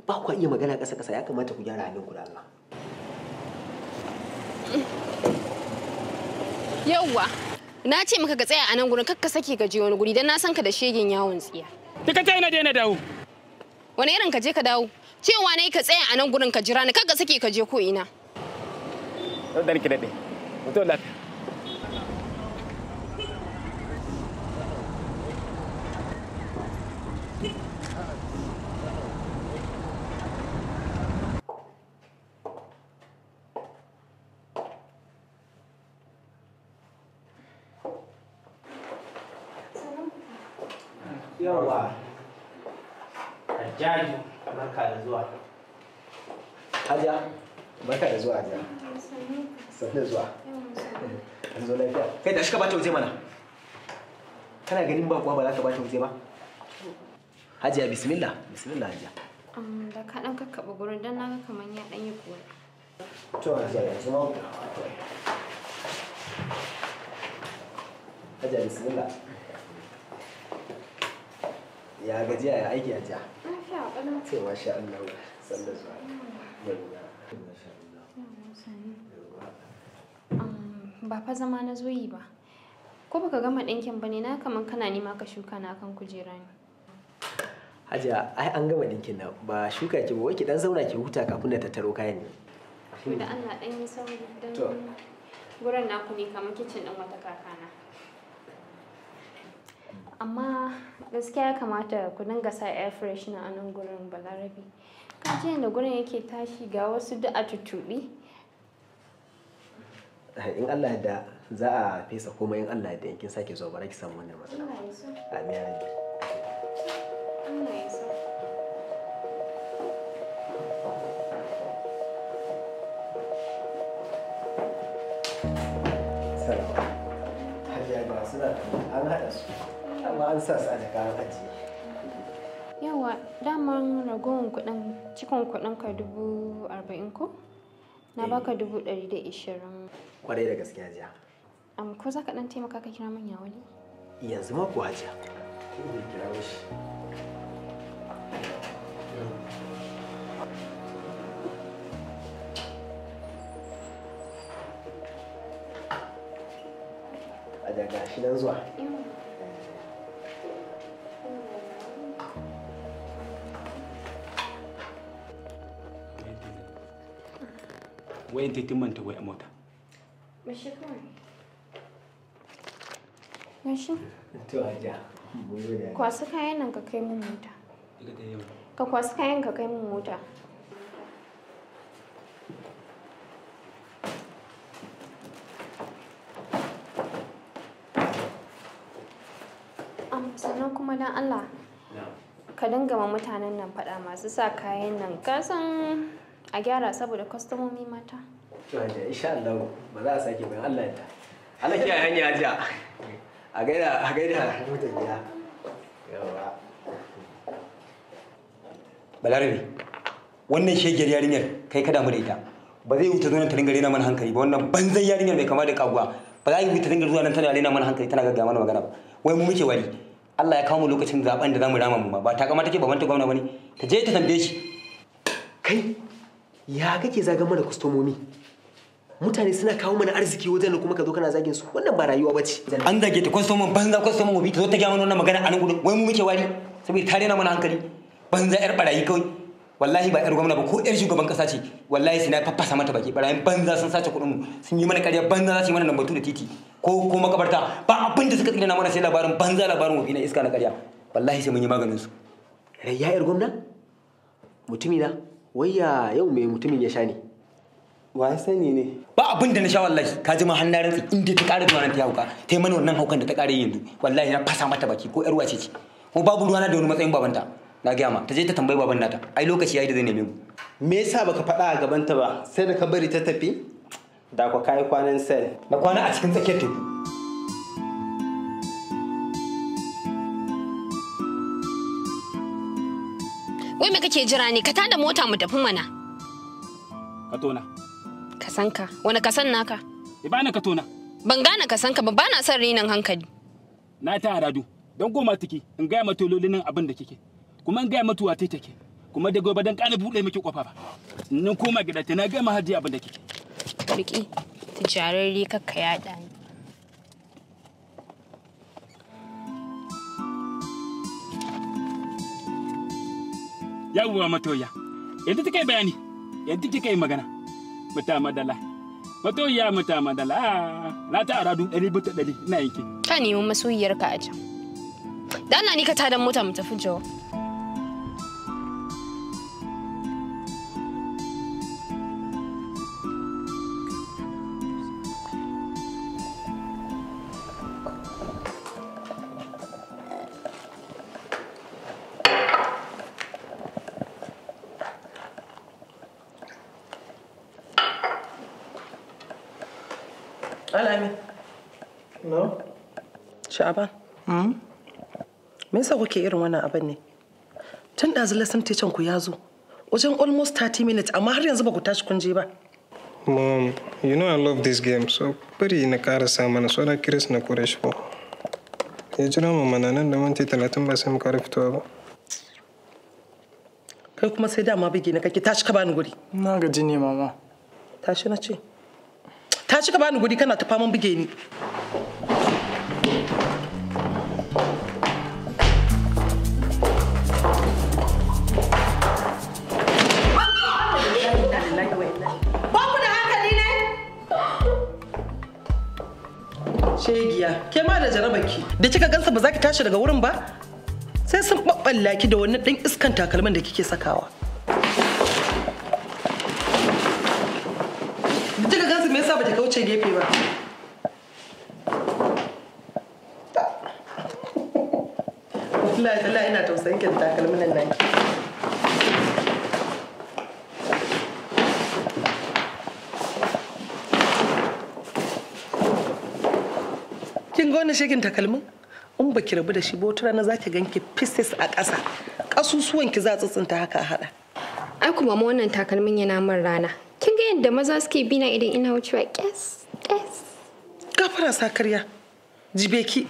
Ba ku iya magana ƙasa-ƙasa ya kamata ku gyara halin ku da Allah. Yauwa, na ce maka ka tsaya a nan gurin kakka sake ka je wani guri don na san ka da shegen yawon tsiya. Ka ta ina daina dawo. Wani irin ka je ka dawo? Cewa ne ka tsaya a nan gurin ka jira ni kakka sake ka je ko ina. Dan ki dade. Mutum lafiya. Yawa. Hajjaju, barka da zuwa. Hajiya, barka da zuwa Hajiya. Sannu da zuwa. An zo lafiya. Kai da shi ka bata waje mana. Kana ganin ba kuwa ba za ka bata waje ba? Hajiya bismillah, bismillah Hajiya. Da ka ɗan kakkaɓa gurin don na ga kamar ya ɗan yi kura. To Hajiya yanzu ma. Hajiya bismillah. Ya gajiya ya aiki Hajiya? Lafiya ƙalau. To masha Allah. Sannu da zuwa. Ba fa zama na zo yi ba. Ko baka gama ɗinkin ba ne na kaman kana nema ka shuka na kan kujera ne. Hajiya, ai an gama ɗinkin nan ba shuka ki ba wai ki dan zauna ki huta kafin na tattaro kayan ne. To da Allah ɗan yi sauri don gurin naku ne kamar kicin ɗin wata kakana. Amma gaskiya ya kamata ku dinga sa air freshener a nan gurin Balarabe. Ka ji yadda gurin yake tashi ga wasu duk a tuttuɓi. In Allah da za a fesa komai in Allah da yankin sake zuwa bara ki samu wannan matsala. Allah ya so. Amin ya rabbi. Allah ya so. Salamu. Hajiya ba suna an haɗa su. Amma an sa su a jaka an ajiye. Yawa daman ragowar kuɗin cikon kuɗin ka 40,000 ko? Na baka 120. Kwarai da gaskiya Hajiya. Ko za ka ɗan taimaka ka kira min ya wani? Yanzu ma ko Hajiya. Kin yi kira shi. Hajiya ga shi nan zuwa. Wayan ta manta wai a mota. Bashi kawai. Gashi. To Hajiya. Kwasu kayan nan ka kai mun mota. Ka kwasu kayan ka kai mun mota. sannan kuma dan Allah ka dinga ma mutanen nan faɗa masu sa kayan nan ka san a gyara saboda kwastomomi mata. To hajiya insha Allah ba za a sake bayan Allah ya ta. Allah kiyaye hanya hajiya. A gaida mutan gida. Yawa. Balarabe, wannan shegiyar yarinyar kai ka damu da ita. Ba zai wuce zuwa ta dinga rena mana hankali ba, wannan banzan yarinyar mai kama da kaguwa. Ba za yi wuce dinga zuwa nan tana rena mana hankali tana gaggawa mana magana ba. Wai mu muke wari. Allah ya kawo mu lokacin zaben da zamu rama mu ba ta kama take ba manta gwamna bane. Ta je ta tambaye shi. Kai ya kake zagan mana kwastomomi? Mutane suna kawo mana arziki wajen da kuma ka zo kana zagin su. Wannan ba rayuwa bace. An zage ta kwastomin banza kwastomin mu bi ta zo ta ga mana wannan magana a nan gudun. Wai mu muke wari saboda ta rena mana hankali. Banza yar barayi kawai. Wallahi ba yar gwamna ba ko yar shugaban kasa ce. Wallahi sai na faffasa mata baki. Barayin banza sun sace kuɗin mu. Sun yi mana ƙarya banza za su yi mana lambatu da titi. Ko makabarta ba abin da suka tsina mana sai labarin banza labarin wofi na iska na ƙarya. Wallahi sai mun yi maganin su. Rayya yar gwamna? Mutumina? Wayya yau me mutumin ya sha ne? Wa ya sani ne? Ba abin da na sha wallahi. Ka ji ma hannarin tsi inda ta ƙara zuwa nan ta hauka. Ta yi mana wannan haukan da ta ƙara yanzu. Wallahi na fasa mata baki ko yar wace ce. Ko babu ruwana da wani matsayin babanta. Na gaya ma ta je ta tambayi baban nata. Ai lokaci yayi da zai neme mu. Me yasa baka faɗa a gabanta ba? Sai da ka bari ta tafi? Da ku kai kwanan sel. Na kwana a cikin tsakiyar teku. Wai me kake jira ne? Ka tada mota mu tafi mana. Ka tona. Ka san ka. Wani ka san naka? Ba na ka tona. Ban gane ka san ka ba, bana son renin hankali. Na ta aradu. Don goma take in gaya mata lolinin abin da kike. Kuma in gaya mata wata take. Kuma da gobe dan kana buɗe miki kofa ba. Nan koma gida ta na gaya ma haji abin da kike. Riki, tijararri kakka yaɗa ni. Yawwa matoya. Yadda take bayani. Yadda kike magana. Mata madala. Matoya mata madala. Na ta aradu 100% ina yake. Ka nemi masoyiyarka a can. Da Allah ni ka tada mota mu tafi jawo. Al'amin. No. Sha'aban. Me yasa kuke irin wannan abin ne? Tun ɗazu lesson teacher ku ya zo. Wajen almost 30 minutes amma har yanzu ba ku tashi kun je ba. Mom, you know I love this game, so bari na karasa mana sauran Chris na kore shi ko. Ya jira mu mana nan da minti 30 ba sai mu kara fitowa ba. Kai kuma sai dama bige na kake tashi ka bani guri. Na gaji ne mama. Tashi na ce. Tashi ka bani guri kana ta faman bige ni. Shegiya, ke ma da jarabarki. Da kika gansa ba za ki tashi daga wurin ba? Sai sun babballa ki da wani ɗan iskan takalmin da kike sakawa. Da kika gansa me yasa ba ta kauce gefe ba? Wallahi ina tausayin ki da takalmin nan naki. Kin ga wannan shegin takalmin? In ba ki rabu da shi ba wata rana za ki ganki pieces a ƙasa. Ƙasusuwan ki za tsitsinta haka a haɗa. Ai kuma ma wannan takalmin yana min rana. Kin ga yadda maza suke bina idan ina wucewa kes kes. Gafara sakarya. Jibe ki.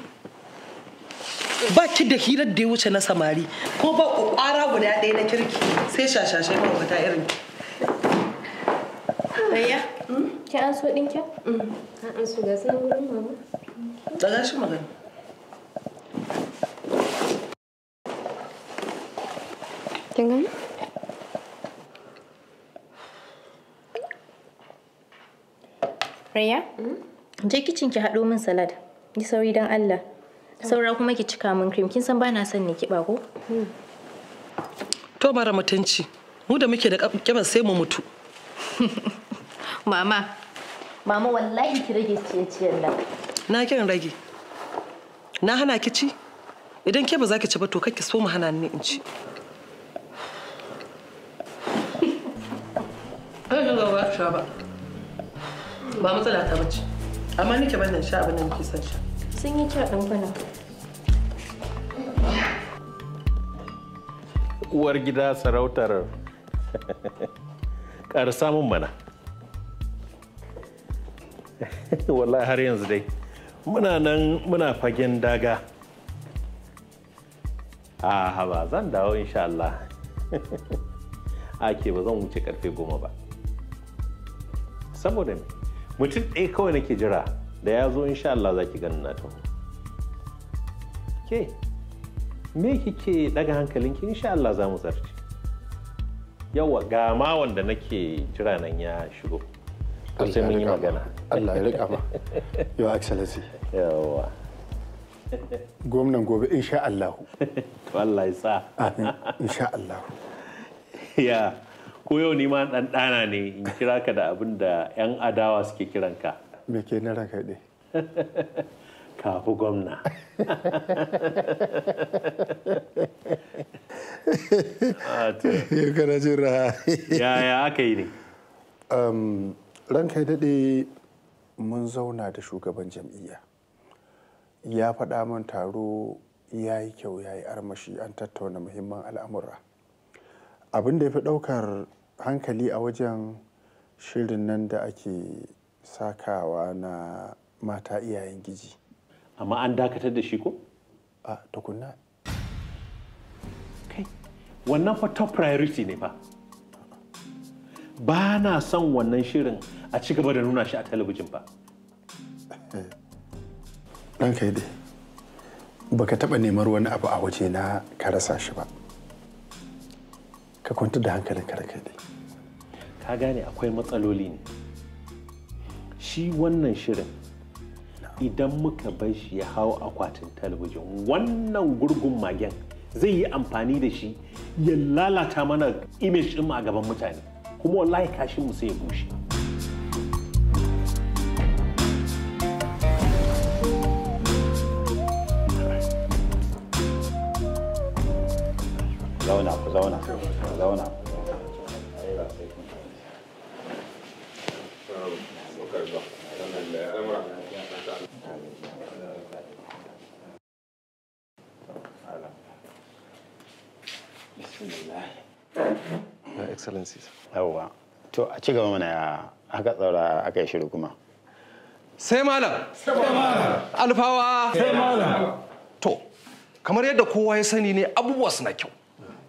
Ba ki da hirar da ya wuce na samari. Ko ba ƙwara guda ɗaya na kirki sai shashashai ba ta irin ki. Rayya, ki an so ɗinki? An so ga sunan wurin mama. Daga shi magana. Kin gani? Raya? Je kicin ki haɗo min salad. Yi sauri don Allah. Saura kuma ki cika min cream. Kin san ba na son ne kiba ko? To mara mutunci. Mu da muke da kiba sai mu mutu. Mama. Mama wallahi ki rage ciye-ciyen nan. Na kin rage. Na hana ki ci? Idan ke ba za ki ci ba to kake so mu hana ni in ci. Ai ga ba sha ba. Ba matsala ta bace. Amma nake ban nan sha abin da nake son sha. Sun yi ca ɗan kwana. Uwar gida sarautar ƙara samun mana. Wallahi har yanzu dai muna nan muna fagen daga. A ba zan dawo insha Allah. Ake ba zan wuce karfe 10 ba. Saboda me? Mutum ɗaya kawai nake jira da ya zo insha Allah za ki ganin na taho. Ke, me kike daga hankalinki insha Allah za mu zarce. Yawa ga ma wanda nake jira nan ya shigo. To sai mun yi magana. Allah ya rika ma. Your Excellency. Yawa. Gwamnan gobe insha Allah. To Allah ya sa. Insha Allah. Ya, ko yau ni ma dan dana ne in kira ka da abin da 'yan adawa suke kiranka. Me ke na ranka dai? Kafu gwamna. Kana jira. Yaya aka yi ne? Ranka daɗe mun zauna da shugaban jam'iyya. Ya faɗa min taro ya yi kyau ya yi armashi an tattauna muhimman al'amura. Abin da ya fi ɗaukar hankali a wajen shirin nan da ake sakawa na mata iyayen giji. Amma an dakatar da shi ko? A tukunna. Kai, wannan fa top priority ne fa. Ba na son wannan shirin a ci gaba da nuna shi a talabijin ba. Ranka dai, baka taɓa neman wani abu a waje na ka rasa shi ba. Ka kwantar da hankalin ka ranka dai. Ka gane akwai matsaloli ne. Shi wannan shirin idan muka bar shi ya hau akwatin talabijin wannan gurgun magen zai yi amfani da shi ya lalata mana image ɗin a gaban mutane kuma wallahi kashin mu sai ya bushe. Zauna ku zauna ku zauna. Your Excellency. Yawwa. To a ci gaba mana ya aka tsara aka yi shiru kuma. Sai malam. Alfawa. Sai malam. To, kamar yadda kowa ya sani ne abubuwa suna kyau.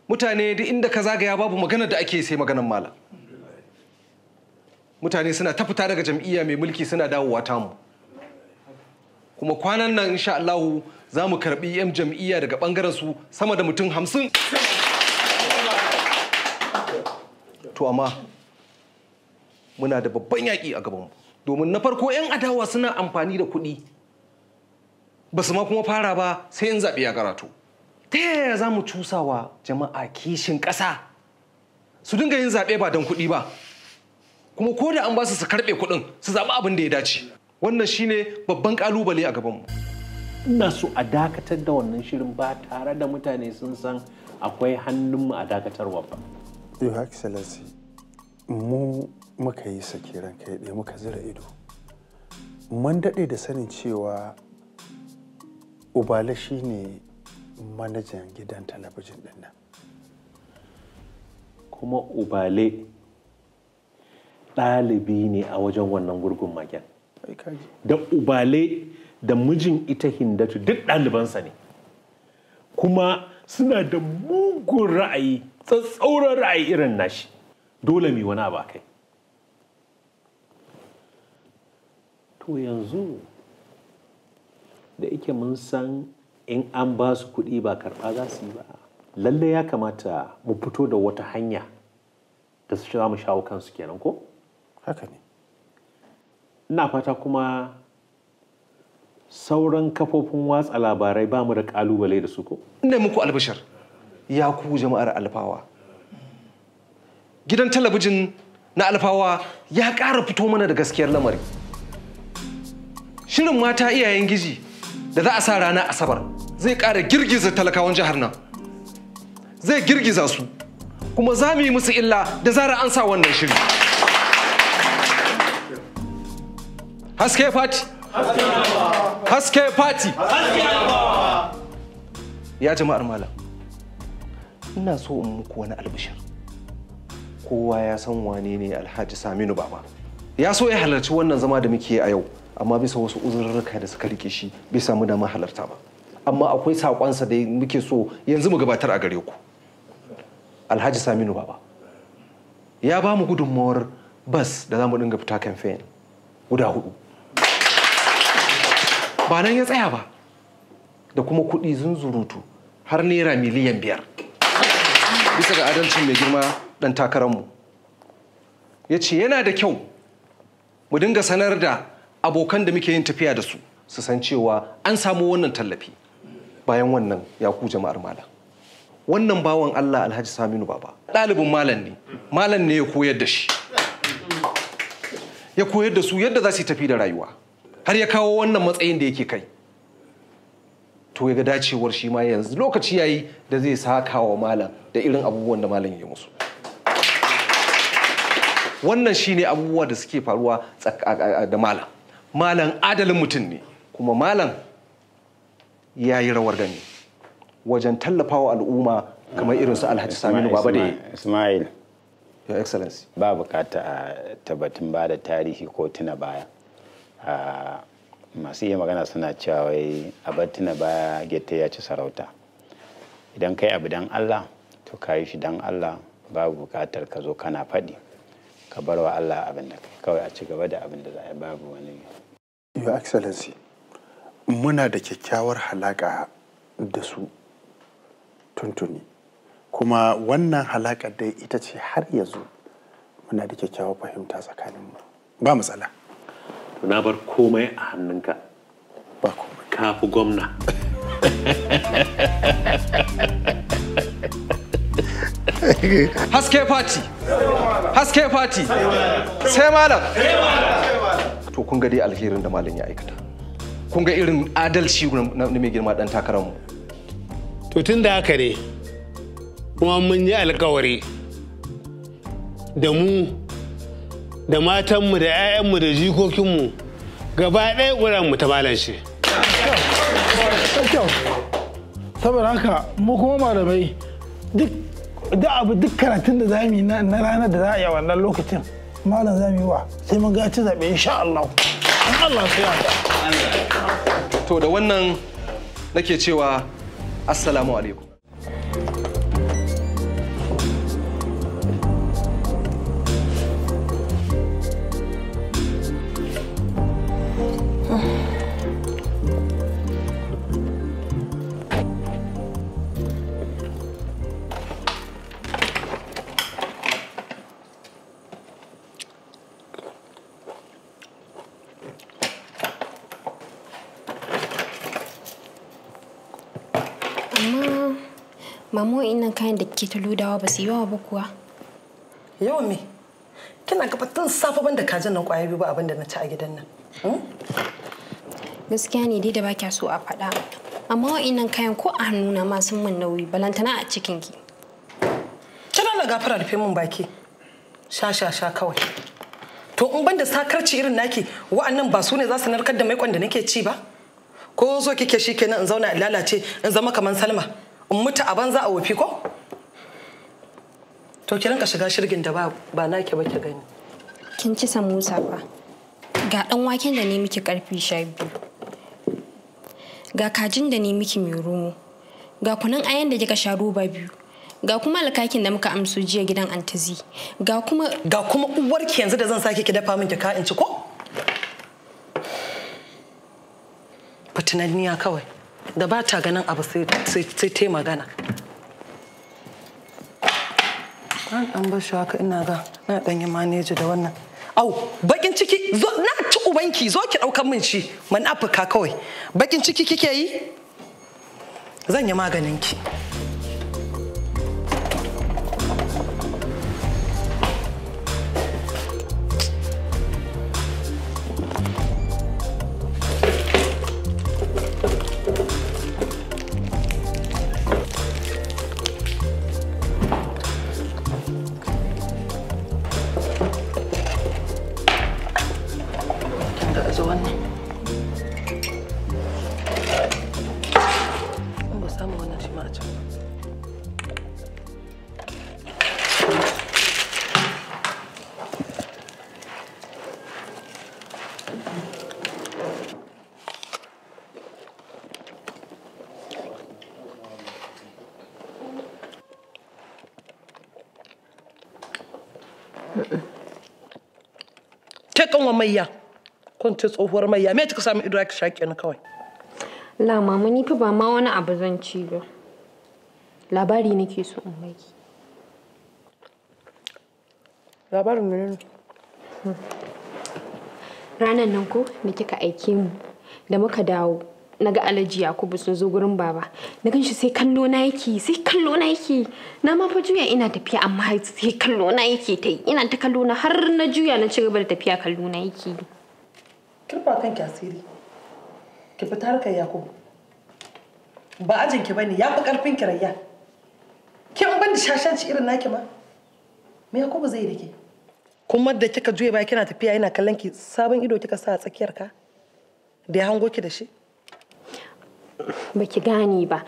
Mutane duk inda ka zagaya babu maganar da ake sai maganar malam. Mutane suna ta fita daga jam'iyya mai mulki suna dawowa tamu. Kuma kwanan nan insha Allahu za mu karɓi 'yan jam'iyya daga ɓangaren su sama da mutum 50. To amma muna da babban yaƙi a gabanmu. Domin na farko 'yan adawa suna amfani da kuɗi. Ba su ma kuma fara ba sai in zaɓe ya karatu. Ta yaya za mu cusawa jama'a kishin ƙasa su dinga yin zaɓe ba don kuɗi ba? Kuma ko da an ba su karɓe kuɗin su zaɓi abin da ya dace. Wannan shine babban ƙalubale a gabanmu. Ina so a dakatar da wannan shirin ba tare da mutane sun san akwai hannunmu a dakatarwa ba. Your Excellency, mu muka yi sake ranka ya ɗaya muka zira ido. Mun daɗe da sanin cewa Ubale shi ne manajan gidan talabijin ɗin nan. Kuma Ubale ɗalibi ne a wajen wannan gurgun magen. Da Ubale da mijin ita Hindatu duk ɗalibansa ne. Kuma suna da mugun ra'ayi, tsatsauran ra'ayi irin nashi. Dole mi wani abu kai. To yanzu da ike mun san in an ba su kuɗi ba karɓa za su yi ba. Lalle ya kamata mu fito da wata hanya da su za mu shawo kansu kenan ko? Haka ne. Ina fata kuma sauran kafofin watsa labarai ba mu da kalubale da su ko? Ina muku albishir ya ku jama'ar Alfawa. Gidan talabijin na Alfawa ya ƙara fito mana da gaskiyar lamari. Shirin mata iyayen giji da za a sa ranar Asabar zai ƙara girgiza talakawan jihar nan, zai girgiza su, kuma za mu yi musu illa da zarar an sa wannan shiri. Haske fati! Haske fati! Ya jama'ar malam, ina so in muku wani albishir. Kowa ya san wane ne Alhaji Saminu Baba. Ya so ya halarci wannan zama da muke a yau, amma bisa wasu uzurruka da suka rike shi bai samu damar halarta ba. Amma akwai saƙonsa da muke so yanzu mu gabatar a gare ku. Alhaji Saminu Baba ya ba mu gudunmawar bas da za mu dinga fita kamfen guda 4. Ba nan ya tsaya ba, da kuma kuɗi zunzurutu har naira miliyan 5 bisa ga adalcin mai girma ɗan takararmu. Ya ce yana da kyau mu dinga sanar da abokan da muke yin tafiya da su su san cewa an samu wannan tallafi. Bayan wannan ya ku jama'ar malam, wannan bawan Allah Alhaji Saminu Baba ɗalibin malam ne ya koyar da shi, ya koyar da su yadda za su yi tafi da rayuwa har ya kawo wannan matsayin da yake kai. To ya ga dacewar shi ma yanzu lokaci yayi da zai saka wa malam da irin abubuwan da malam ya musu. Wannan shine abubuwa da suke faruwa da malam. Malam adalin mutum ne, kuma malam ya yi rawar gani wajen tallafawa al'umma kamar irin su Alhaji Saminu Baba da Ismail, Your Excellency. Ba bukata a tabbatin ba da tarihi ko tuna baya. Masu iya magana suna cewa wai abar tuna baya gete ya ci sarauta. Idan kai abu dan Allah to ka yi shi dan Allah, babu bukatar ka zo kana faɗi. Ka bar wa Allah abin da kai kawai a ci gaba da abin da za a babu wani. Your Excellency, muna da kyakkyawar halaƙa da su tuntuni, kuma wannan halaƙar dai ita ce har yanzu muna da kyakkyawar fahimta tsakaninmu, ba matsala. Na bar komai a hannunka. Ba komai. Ka fi gwamna. Haske fati! Haske fati! Sai malam! To kun ga dai alherin da malam ya aikata. Kun ga irin adalci na mai girma dan takararmu. To tun da haka ne, kuma mun yi alkawari da mu da matanmu da 'ya'yanmu da jikokinmu gaba ɗaya ƙuranmu ta malam shi. Saboda haka mu kuma malamai duk karatun da za mu yi na ranar da za a yi a wannan lokacin malam za mu yi wa sai mun ga ci zaɓe insha Allah. Allah sai ya. To da wannan nake cewa assalamu alaikum. Mamo innan kayan da kike ta lodawa ba su yi yawa ba kuwa. Yawan me? Kina gaba tun safe ban da kajin nan kwaya biyu ba abin da na ci a gidan nan. Gaskiya ne dai da ba kya so a faɗa. Amma wa'innan kayan ko a hannuna ma sun min nauyi balantana a cikin ki. Kina na gafara rufe min baki. Sha kawai. To in ban da sakarci irin naki wa'annan ba su ne za su narkar da maikon da nake ci ba? Ko zo kike shi kenan in zauna in lalace in zama kamar Salma. In mutu a banza a wofi ko? To ki rinka shiga shirgin da ba naki ba ki gani. Kin ci samosa fa. Ga dan waken da ne miki karfi 12. Ga kajin da ne miki mai romo. Ga kunun ayan da kika sha roba 2. Ga kuma alkakin da muka amso jiya gidan Antazi. Ga kuma uwarki yanzu da zan sake ki dafa min ki ka in ci ko? Fitinanniya kawai. Da ba ta ganin abu sai ta magana. An ɗan bar shi haka ina ga na ɗan yi maneji da wannan. Au, bakin ciki zo na ci ubanki zo ki ɗaukan min shi man afirka kawai. Bakin ciki kike yi? Zan yi maganin ki. Ke kanwa mayya. Kun ce tsohuwar mayya. Me kika samu ido aka shaƙe ni kawai? La mama ni fa ba ma wani abu zan ci ba. Labari nake so in baki. Labarin menene? Ranar nan ko da kika aike mu da muka dawo naga Alhaji Yakubu sun zo gurin baba. Na ganshi sai kallo na yake. Na ma fa juya ina tafiya amma sai kallo na yake ta yi. Ina ta kallo na har na juya na ci gaba da tafiya kallo na yake. Kirfa kanki asiri. Ki fita harkar Yakubu. Ba ajin ki bane, ya fi karfin ki rayya. Kin ban da shashanci irin naki ma. Me Yakubu zai rike? Kuma da kika juye baya kina tafiya yana kallon ki, sabon ido kika sa a tsakiyar ka? Da ya hango ki da shi? Baki gane ba.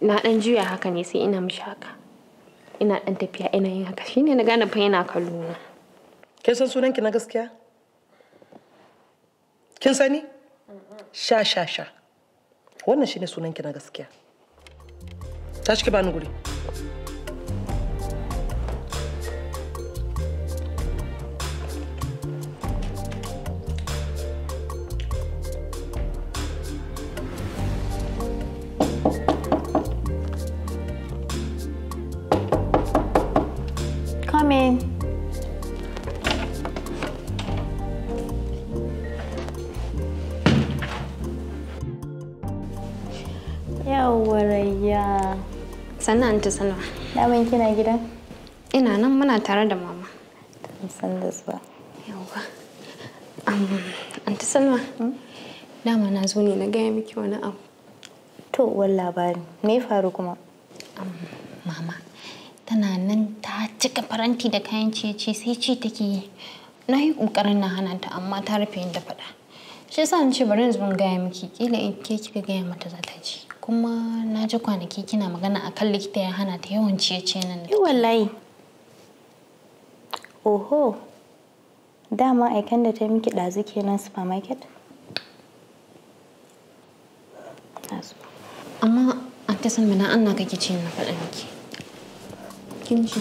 Na dan juya haka ne sai ina mishi haka. Ina dan tafiya ina yin haka. Shine na gane fa yana kallo na. Kin san sunan ki na gaskiya? Kin sani? Sha. Wannan shine sunan ki na gaskiya. Tashi ki bani guri. Come in. Yawwa Rayya. Sannan ta Salma. Daman kina gidan? Ina nan muna tare da mama. San da zuwa. Yawwa. Anta Salma. Dama na zo ne na gaya miki wani abu. To wani labari. Me ya faru kuma? Mama. Tana nan ta cika faranti da kayan ciye-ciye sai ci take yi. Na yi ƙoƙarin na hana ta amma ta rufe yin da faɗa. Shi yasa ni ce bari yanzu mun gaya miki kila in ke kika gaya mata za ta ji. Kuma na ji kwanaki kina magana akan likita ya hana ta yawan ciye-ciye nan. Wallahi. Oho. Dama aikan da ta miki ɗazu kenan supermarket? Amma an ta san mana an na kake ce na faɗa miki. Kin ji?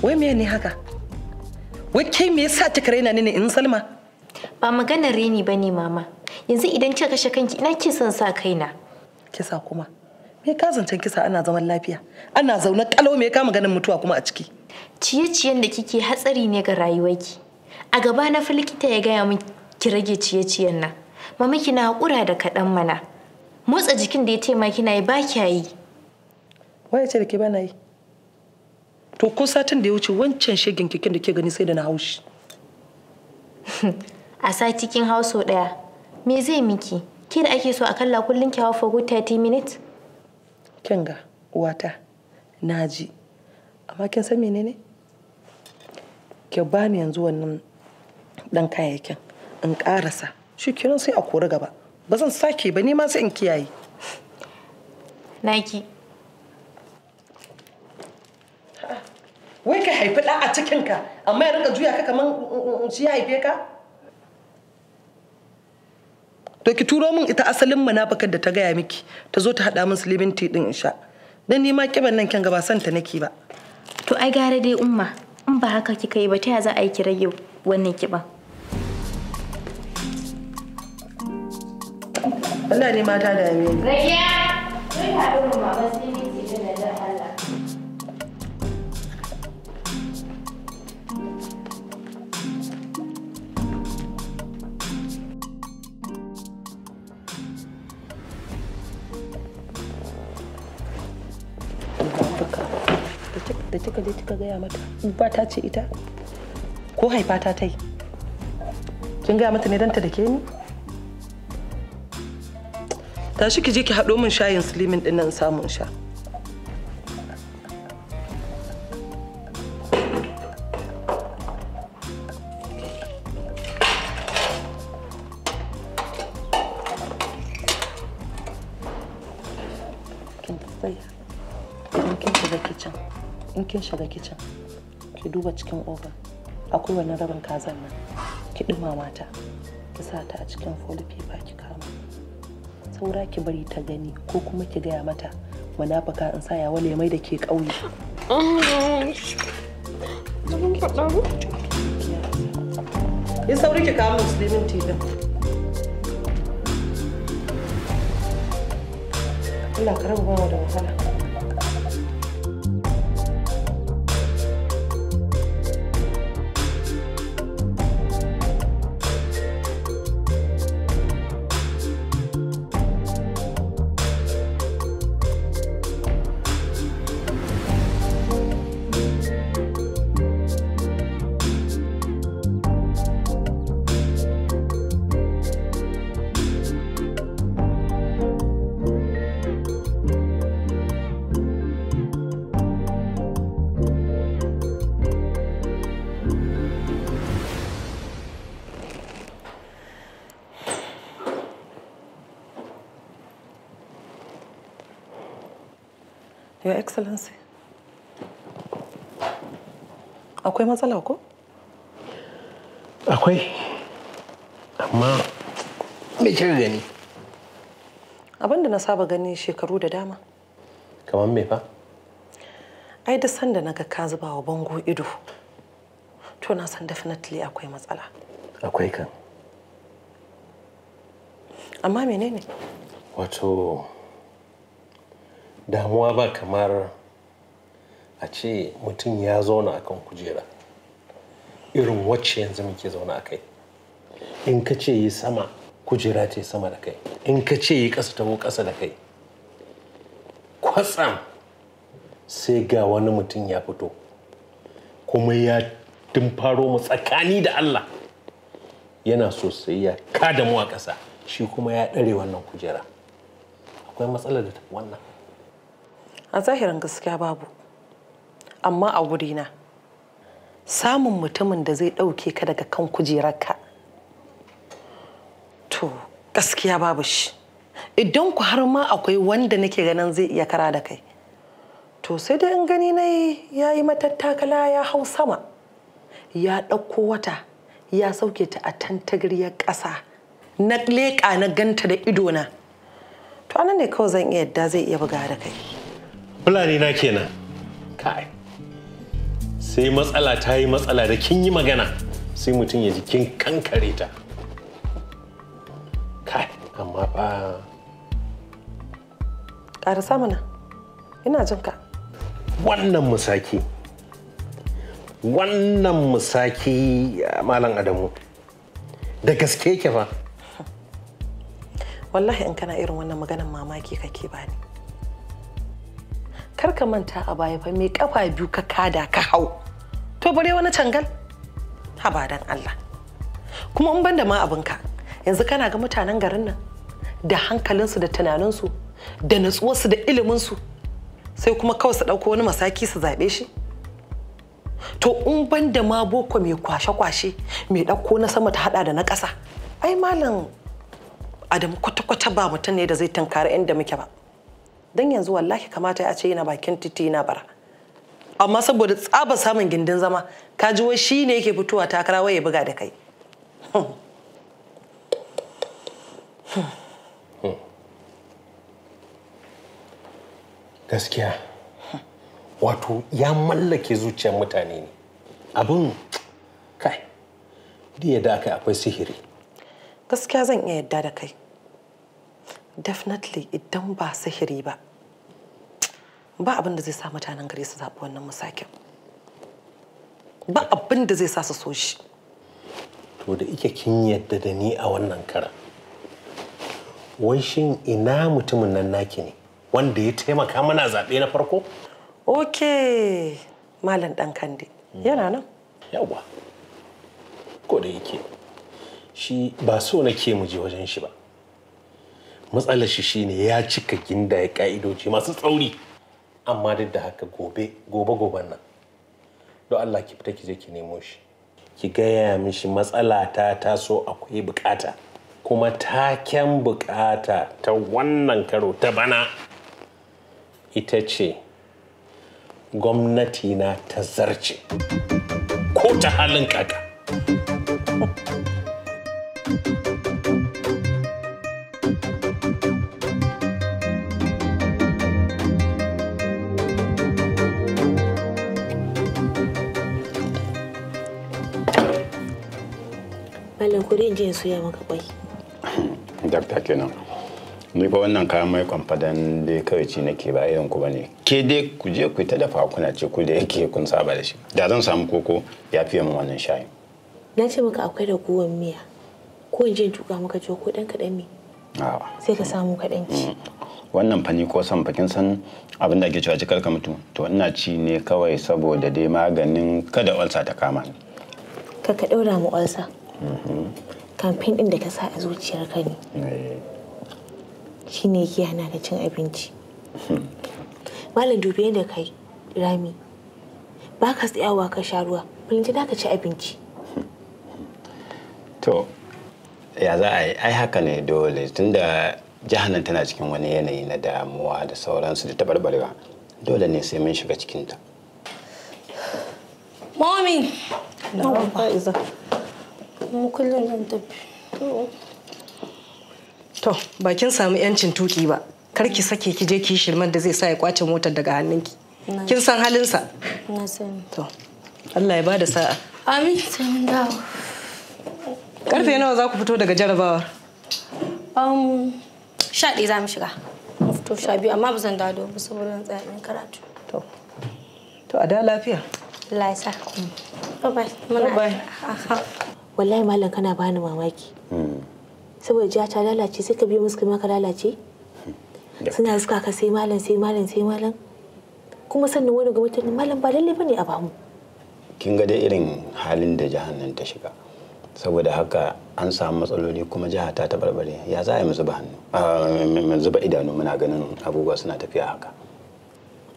Wai me ne haka? Wai kai me yasa kika raina ni ne in Salma? Ba maganar reni bane mama. Yanzu idan kika kashe kanki ina ke son sa kaina. Kisa kuma. Me ka zancen kisa ana zaman lafiya? Ana zaune kalau me ka maganin mutuwa kuma a ciki? Ciye-ciyen da kike hatsari ne ga rayuwarki. A gaba na fa likita ya gaya min ki rage ciye-ciyen nan. Mama kina hakura da kaɗan mana. Motsa jikin da ya ce ma kina yi ba kya yi. Waye ce da ke bana yi? To ko satin da ya wuce wancan shegin keken da ke gani sai da na haushi. A sati kin hauso ɗaya. Me zai miki? Ki da ake so a kalla kullum ki hau for good 30 minutes? Kinga uwata naji. Amma kin san menene? Ki bani yanzu wannan dan kayayyakin in karasa. Shi kiran sai a kori gaba. Ba zan sake ba ni ma sai in kiyaye. Naki. Wai ka haifi ɗa a cikinka amma ya rinka juya ka kaman shi ya haife ka? To ki turo min ita asalin munafakar da ta gaya miki ta zo ta haɗa min slimin tea ɗin in sha. Dan ni ma kiban nan kyan gaba santa nake ba. To ai gara dai umma in ba haka kika yi ba ta ya za a yi ki rage wannan kiban. Allah ne mata da yame. Rakiya! Kai ka ɗora mama slimin tea ɗin da Allah. Da kika je kika gaya mata ba ta ce ita ko haifa ta yi kin gaya mata ne danta da ke ni tashi ki je ki haɗo min shayin slimin ɗin nan samun sha kin tsaya idan kin shiga kicin in kin shiga kicin ki duba cikin oven akwai wani rabin kazan nan ki dumama ta ki sa ta a cikin foil paper ki kama saura ki bari ta gani ko kuma ki gaya mata munafika in sa ya wale mai da ke ƙauye. Yi sauri ki kawo musulmin tibin. Allah ka rabu bawa da wahala. Your Excellency, akwai matsala ko? Akwai, amma me kika gani? Abin da na saba gani shekaru da dama. Kamar me fa? Ai da sanda naga ka zuba wa bango ido, to na san definitely akwai matsala. Akwai kan. Amma menene? Wato damuwa ba kamar a ce mutum ya zauna akan kujera irin wacce yanzu muke zauna a kai. In ka ce yi sama, kujera ce sama da kai. In ka ce yi ƙasa, taho ƙasa da kai. Kwatsam sai ga wani mutum ya fito kuma ya faro mu tsakani da Allah yana so sai ya kada mu a ƙasa, shi kuma ya ɗare wannan kujera. Akwai matsalar da ta wannan. A zahirin gaskiya babu, amma a wurina samun mutumin da zai ɗauke ka daga kan kujerarka to gaskiya babu shi. Idan ku har ma akwai wanda nake ganin zai iya kara da kai to sai dai in gani na ya yi matattakala ya hau sama ya ɗauko wata ya sauke ta a tantagariyar ƙasa na leƙa na ganta da idona to anan ne kawai zan iya yadda zai iya buga da kai. Fulani na kenan. Kai. Sai matsala ta yi matsala da kin yi magana sai mutum ya ji kin kankare ta. Kai, amma fa ƙarasa mana. Ina jin ka. Wannan musaki Malam Adamu da gaske yake fa. Wallahi in kana irin wannan maganan mamaki kake bani. Kar ka manta a baya fa mai kafa biyu ka kada ka hau to bare wani cangal haba dan Allah kuma in banda ma abinka yanzu kana ga mutanen garin nan da hankalinsu da tunaninsu da natsuwarsu da iliminsu sai kuma kawai su ɗauko wani masaki su zaɓe shi to in banda ma boko mai kwashe-kwashe mai ɗauko na sama ta hada da na ƙasa ai malam Adamu kwata-kwata ba mutum ne da zai tankari inda muke ba. Dan yanzu wallahi kamata ya ce yana bakin titi yana bara. Amma saboda tsaba samun gindin zama, ka ji wai shi ne yake fitowa takara wai ya buga da kai. Gaskiya, wato ya mallake zuciyar mutane ne. Abin kai, duk yadda aka akwai sihiri. Gaskiya zan iya yadda da kai. Definitely idan ba sihiri ba. Ba abin da zai sa mutanen gari su zaɓi wannan musakin. Ba abin da zai sa su so shi. To da ike kin yadda da ni a wannan karan. Wai shin ina mutumin nan naki ne wanda ya taimaka mana zaɓe na farko? Okay, Malam ɗan Kande. Yana nan. Yawwa. Ko da yake shi ba so nake mu je wajen shi ba. Matsalar shi shine ya cika gindaye ka'idoji masu tsauri. Amma duk da haka gobe nan don Allah ki fita ki je ki nemo shi ki gaya mishi matsala ta taso akwai bukata kuma taken bukata ta wannan karo ta bana ita ce gwamnati na ta zarce ko ta halin kaka. Malam kuri in je in soya maka kwai. Dakta kenan. Ni fa wannan kayan mai kwamfadan dai kawai ci nake ba irin ku bane. Ke dai ku je ku ta dafa kuna ce ku da yake kun saba da shi. Da zan samu koko ya fiye min wannan shayi. Na ce maka akwai ragowar miya. Ko in je in tuka maka ko dan kaɗan ne. Sai ka samu kaɗan ci. Wannan fani ko san fakin san abin da ake cewa cikar ka mutu. To ina ci ne kawai saboda dai maganin kada ulcer ta kama ni. Ka ɗaura mu ulcer. Kamfen ɗin da ka sa a zuciyarka ne shi ne yake hana ka cin abinci. Malam dubi yadda kai rami ba ka tsayawa ka sha ruwa bulinta da ka ci abinci. To ya za a yi ai haka ne dole tunda jihar nan tana cikin wani yanayi na damuwa da sauransu da taɓarɓarewa dole ne sai mun shiga cikinta. Mommy! Fa'iza. Mu kullum zan tafi. To, ba kin samu yancin tuki ba. Kar ki sake ki je ki shirman da zai sa ya kwace motar daga hannunki. Kin san halinsa? Na sani. To, Allah ya bada sa'a. Amin. Sai mun dawo. Karfe nawa za ku fito daga jarabawar? 11 za mu shiga. Mu fito 12 amma ba zan dawo ba saboda tsaya in karatu. To, a da lafiya. Allah ya sa. Bye bye. Wallahi malam kana bani mamaki. Saboda jiya ta lalace sai ka biyo musu kai ka lalace. Suna suka ka sai malam sai malam sai malam. Kuma sannan wani gwamnati malam ba lalle bane a bamu. Kin ga dai irin halin da jihar nan ta shiga. Saboda haka an samu matsaloli kuma jihar ta tabarbare. Ya za a yi mu zuba hannu? Mu zuba idanu muna ganin abubuwa suna tafiya haka.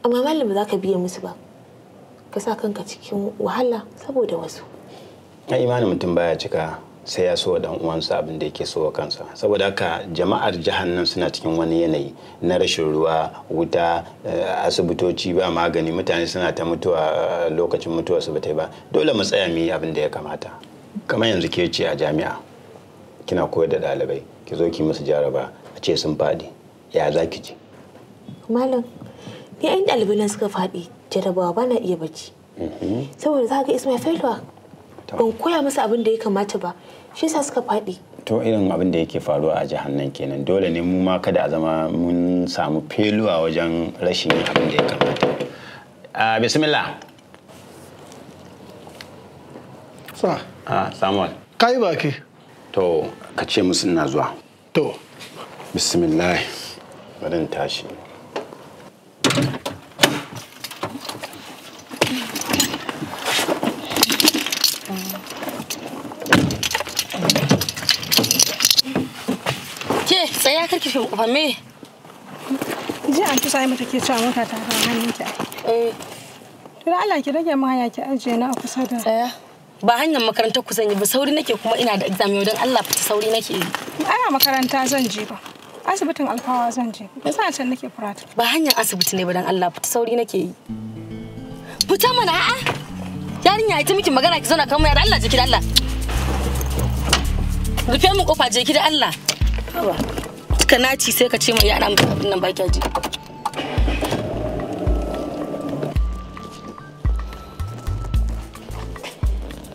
Amma malam ba za ka biye musu ba. Ka sa kanka cikin wahala saboda wasu. Na imanin mutum baya cika sai ya so dan uwansa abin da yake so kansa. Saboda haka jama'ar jihar nan suna cikin wani yanayi na rashin ruwa, wuta, asibitoci ba magani, mutane suna ta mutuwa lokacin mutuwa su bata ba. Dole mu tsaya mu yi abin da ya kamata. Kamar yanzu ke ce a jami'a kina koyar da ɗalibai ki zo ki musu jaraba a ce sun faɗi ya za ki ji? Malam ni ai ɗalibai nan suka faɗi jarabawa ba na iya bacci. Saboda za ka Ismail failure ban koya masa abin da ya kamata ba shi yasa suka faɗi. To irin abin da yake faruwa a jihar nan kenan dole ne mu ma kada a zama mun samu feluwa wajen rashin yin abin da ya kamata. Bismillah. Sa. Samuel. Kai baki. To ka ce musu ina zuwa. To. Bismillah. Bari in tashi. Tsaya kake fin kofa me? Ji an tusa mata ke cewa mota ta ga hannunki. To da Allah ki rage mu hanya ki ajiye na a kusa da. Tsaya. Ba hanyar makarantar ku zan yi ba sauri nake kuma ina da exam yau don Allah fita sauri nake yi. Ana makaranta zan je ba. Asibitin Alfawa zan je. Yasa can nake furata. Ba hanyar asibiti ne ba don Allah fita sauri nake yi. Fita mana a'a. Yarinya ita miki magana ki zauna kamar da Allah je ki da Allah. Rufe min kofa je ki da Allah. Haba. Ka naci sai ka ce mai yana mutu abin nan ba ki ji.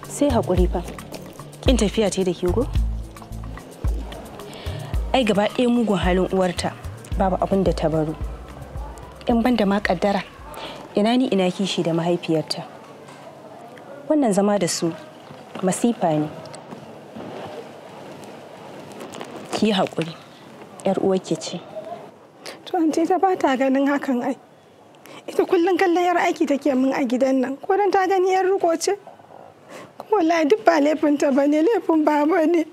Sai haƙuri fa. Kin tafiya ce da ke go? Ai gaba ɗaya mugun halin uwarta babu abin da ta baro. In ban da ma ƙaddara ina ni ina kishi da mahaifiyarta. Wannan zama da su masifa ne. Ki yi haƙuri. 'Yar uwarki ce. To anti ta ba ta ganin hakan ai. Ita kullum kallon 'yar aiki take min a gidan nan. Ko dan ta gani 'yar riko ce? Kuma wallahi duk ba laifinta ba ne, laifin baba ne.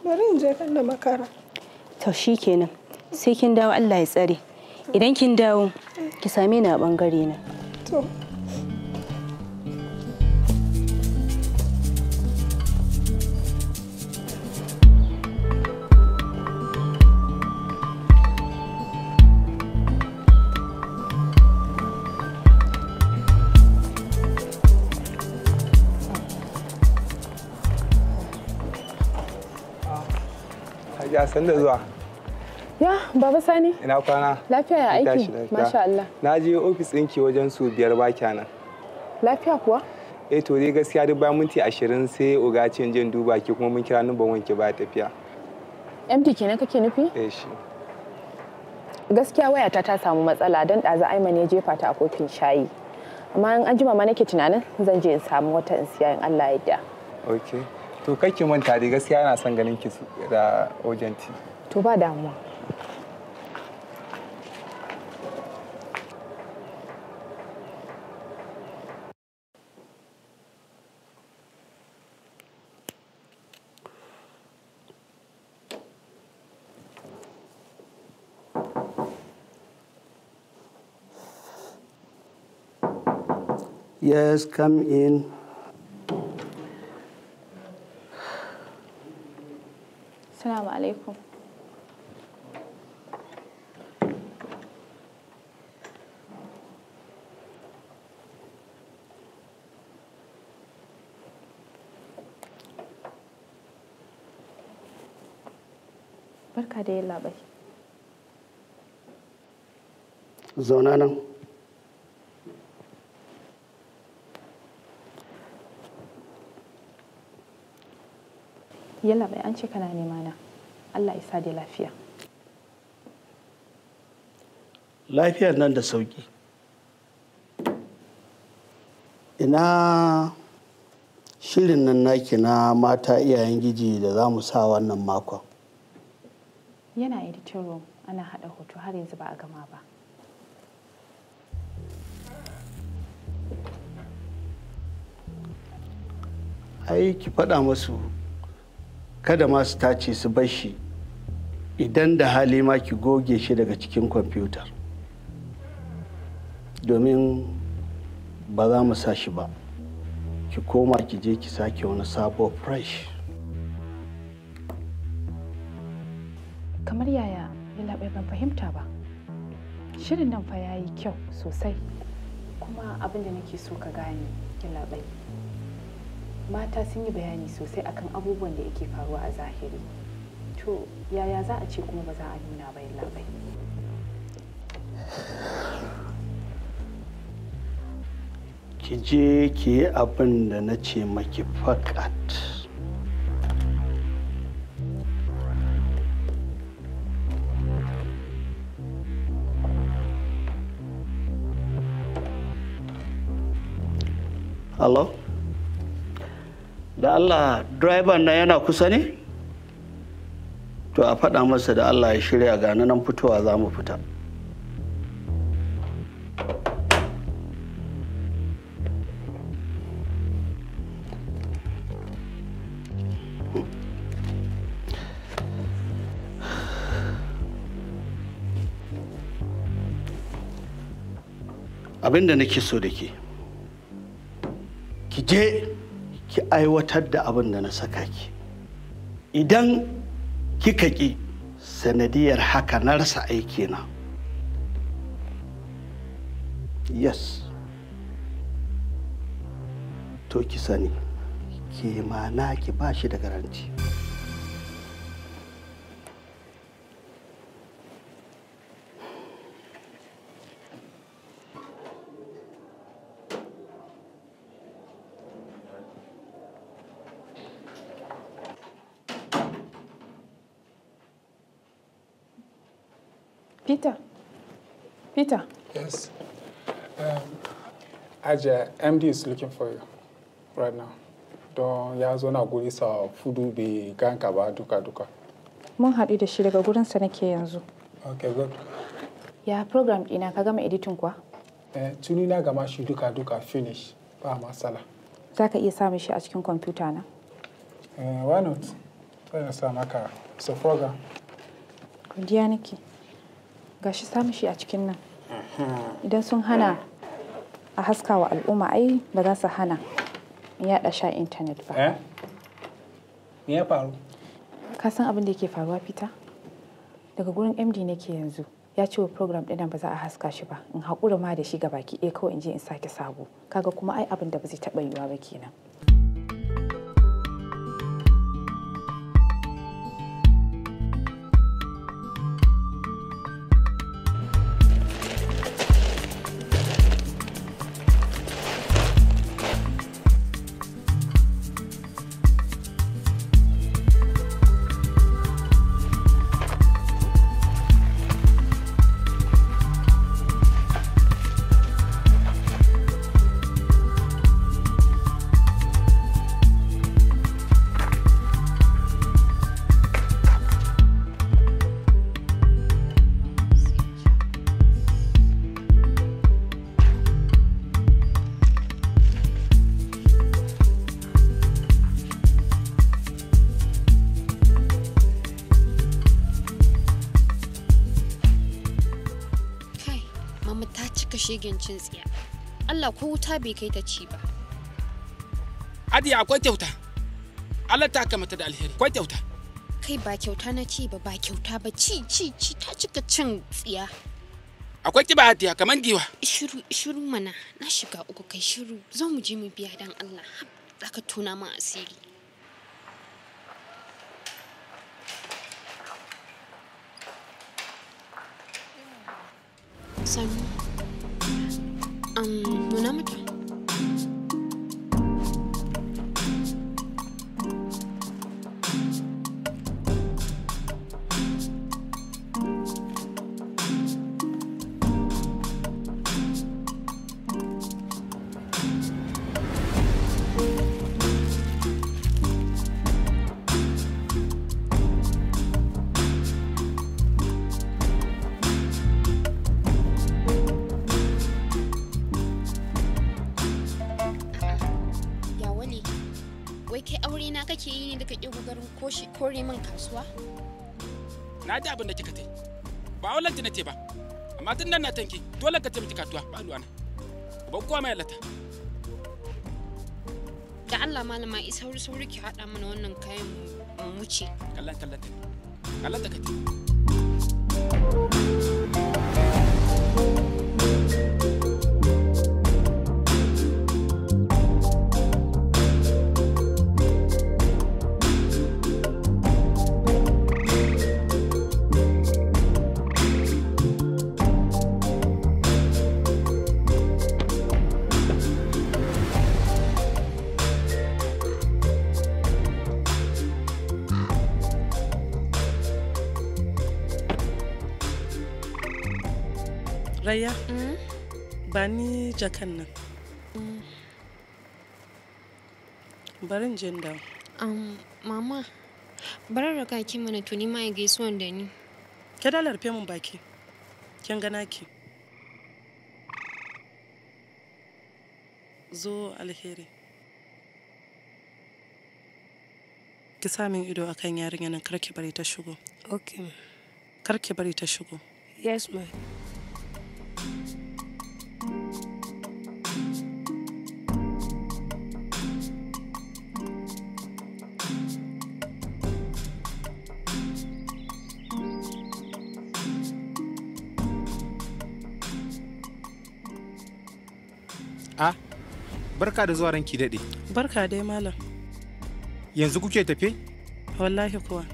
Bari in je kan da makara. To shikenan. Sai kin dawo Allah ya tsare. Idan kin dawo ki same ni a bangare na. To. Ya san da zuwa. Ya, Baba Sani. Ina kwana. Lafiya ya aiki. Masha Allah. Na je ofis ɗinki wajen su 5 ba kenan. Lafiya kuwa? To dai gaskiya duk bayan minti 20 sai oga ce jin duba ki kuma mun kira numban wanki ba tafiya. MD kenan kake nufi? Shi. Gaskiya wayata ta samu matsala don ɗaza Aiman ya jefa ta a kofin shayi. Amma in an jima ma nake tunanin zan je in samu wata in siya in Allah ya yarda. Okay. To kake manta dai gaskiya yana son ganin ki da urgent. To ba damuwa. Yes, come in. Assalamu alaikum. Barka da yalla bai. Zauna nan. Yalla bai an ce kana nema na. Allah ya sa da lafiya. Lafiyar nan da sauki. Ina shirin nan naki na mata iyayen giji da za mu sa wannan makon. Yana editing room ana haɗa hoto har yanzu ba a gama ba. Ai ki faɗa masu kada ma su tace su bar shi idan da hali ma ki goge shi daga cikin kwamfutar domin ba za mu sa shi ba ki koma ki je ki sake wani sabo fresh. Kamar yaya yalla bai ban fahimta ba. Shirin nan fa yayi kyau sosai kuma abin da nake so ka gane yalla bai. Mata sun yi bayani sosai akan abubuwan da yake faruwa a zahiri. To yaya za a ce kuma ba za a nuna ba yalla bai. Ki je ki yi abin da na ce maki fakat. Hello? Da Allah driver na yana kusa ne? To a faɗa masa da Allah ya shirya gani nan fitowa za mu fita. Abin da nake so da ke, ki je ki aiwatar da abin da na saka ki. Idan kika ki sanadiyar haka na rasa aiki na. Yes. To ki sani, ki mana ki ba shi da garanti. Peter. Peter. Yes. Aja, MD is looking for you right now. Don ya zo na guri sa fudu bai ganka ba duka. Mun haɗu da shi daga gurinsa nake yanzu. Okay, good. Ya program ɗina ka gama editing kuwa? Tuni na gama shi duka finish ba matsala. Za ka iya samun shi a cikin kwamfuta na? Why not? Sai sa maka sa program. Godiya nake. Gashi samun shi a cikin nan. Idan sun hana a haska wa al'umma ai ba za su hana in yaɗa sha intanet ba. Me ya faru? Ka san abin da yake faruwa Peter? Daga gurin MD nake yanzu. Ya ce wa program ɗin ba za a haska shi ba. In haƙura ma da shi ga baki ɗaya kawai in je in sake sabo. Kaga kuma ai abin da ba zai taɓa yiwuwa ba kenan. mama ta cika shegen cin tsiya. Allah ko wuta bai kai ta ci ba. Adiya akwai kyauta. Allah ta kamata da alheri. Akwai kyauta. Kai ba kyauta na ci ba kyauta ba ci ta cika cin tsiya. Akwai kiba Adiya kaman giwa. Shiru mana na shiga uku kai shiru. Zo mu je mu biya dan Allah. Zaka tona ma asiri. Sanu. Nuna mata. Kake yi ne da kake gogarin kore min kasuwa? Na ji abin da kika tai. Ba wallan na ce ba. Amma tun nan na tanki dole ka taimaki katuwa ba luwana. Ba kowa mai lata. Da Allah malama isa sauri ki hada mana wannan kayan mu wuce. Kallata kace. Raya, ba ni jakan nan. Barin jin da. Mama, barar raka ki mana tuni ma ya gaisuwan da ni. Ke da larfe mun baki. Kin gana ki. Zo alheri. Ki sa min ido akan yarinya nan, kar ki bari ta shigo. Okay. Kar ki bari ta shigo. Yes, ma'am. Barka da zuwa ranki daɗe. Barka dai malam. Yanzu kuke tafe? Wallahi kuwa.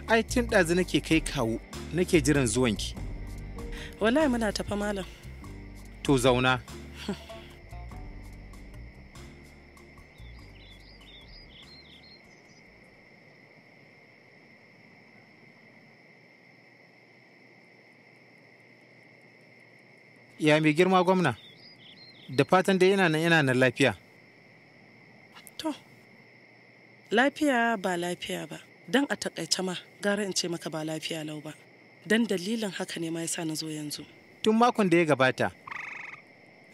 Ai tun ɗazu nake kai kawo nake jiran zuwanki. Wallahi muna tafa malam. To zauna. Ya mai girma gwamna? Da fatan dai yana nan lafiya. To, lafiya ba lafiya ba. Don a takaice ma, gara in ce maka ba lafiya lau ba. Don dalilin haka ne ma yasa na zo yanzu. Tun makon da ya gabata,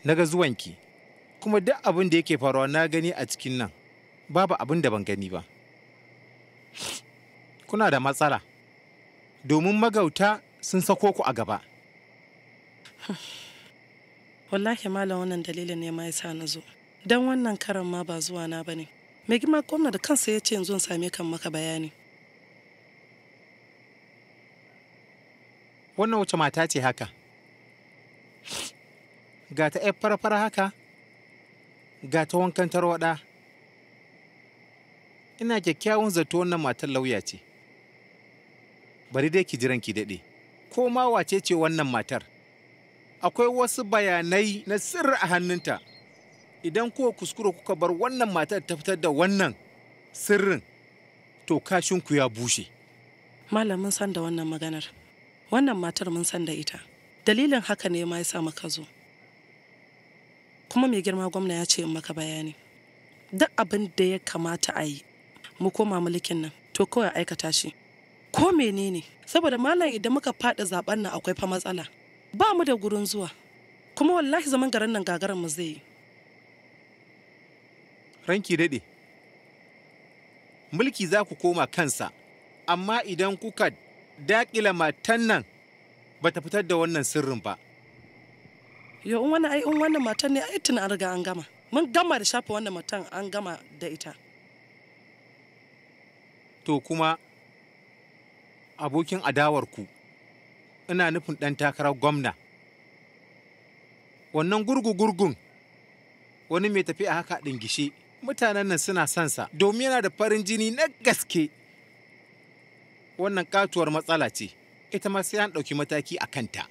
na ga zuwanki, kuma duk abin da yake faruwa na gani a cikin nan, babu abin da ban gani ba. Kuna da matsala, domin magauta sun sako ku a gaba. Wallahi malam wannan dalilin ne ma yasa na zo. Dan wannan karan ma ba zuwa na bane. Mai girma gwamna da kansa ya ce yanzu in same kan maka bayani. Wannan wace mata ce haka? Ga ta ‘yar fara-fara haka? Ga ta wankan tarwaɗa? Ina kyakkyawan zato wannan matar lauya ce. Bari dai ki jiran ki daɗe. Ko ma wace ce wannan matar? Akwai wasu bayanai na sirri a hannunta. Idan kuka kuskure kuka bar wannan matar ta fitar da wannan sirrin, to kashinku ya bushe. Malam mun san da wannan maganar. Wannan matar mun san da ita. Dalilin haka ne ma ya sa maka zo. Kuma mai girma gwamna ya ce in maka bayani. Duk abin da ya kamata a yi, mu koma mulkin nan, to kawai aikata shi. Ko menene? Saboda malam idan muka faɗi zaben nan akwai fa matsala. Ba mu da gurin zuwa. Kuma wallahi zaman garin nan gagaran mu zai yi. Ranki daɗe. Mulki za ku koma kansa, amma idan kuka daƙila matan nan ba ta fitar da wannan sirrin ba, Yo in wannan matan ne ai tun an riga an gama. Mun gama da shafa wannan matan an gama da ita. To kuma abokin adawarku ina nufin ɗan takarar gwamna. Wannan gurgun wani mai tafi a haka ɗingishe mutanen nan suna son sa domin yana da farin jini na gaske. Wannan katuwar matsala ce, ita ma sai an ɗauki mataki a kanta.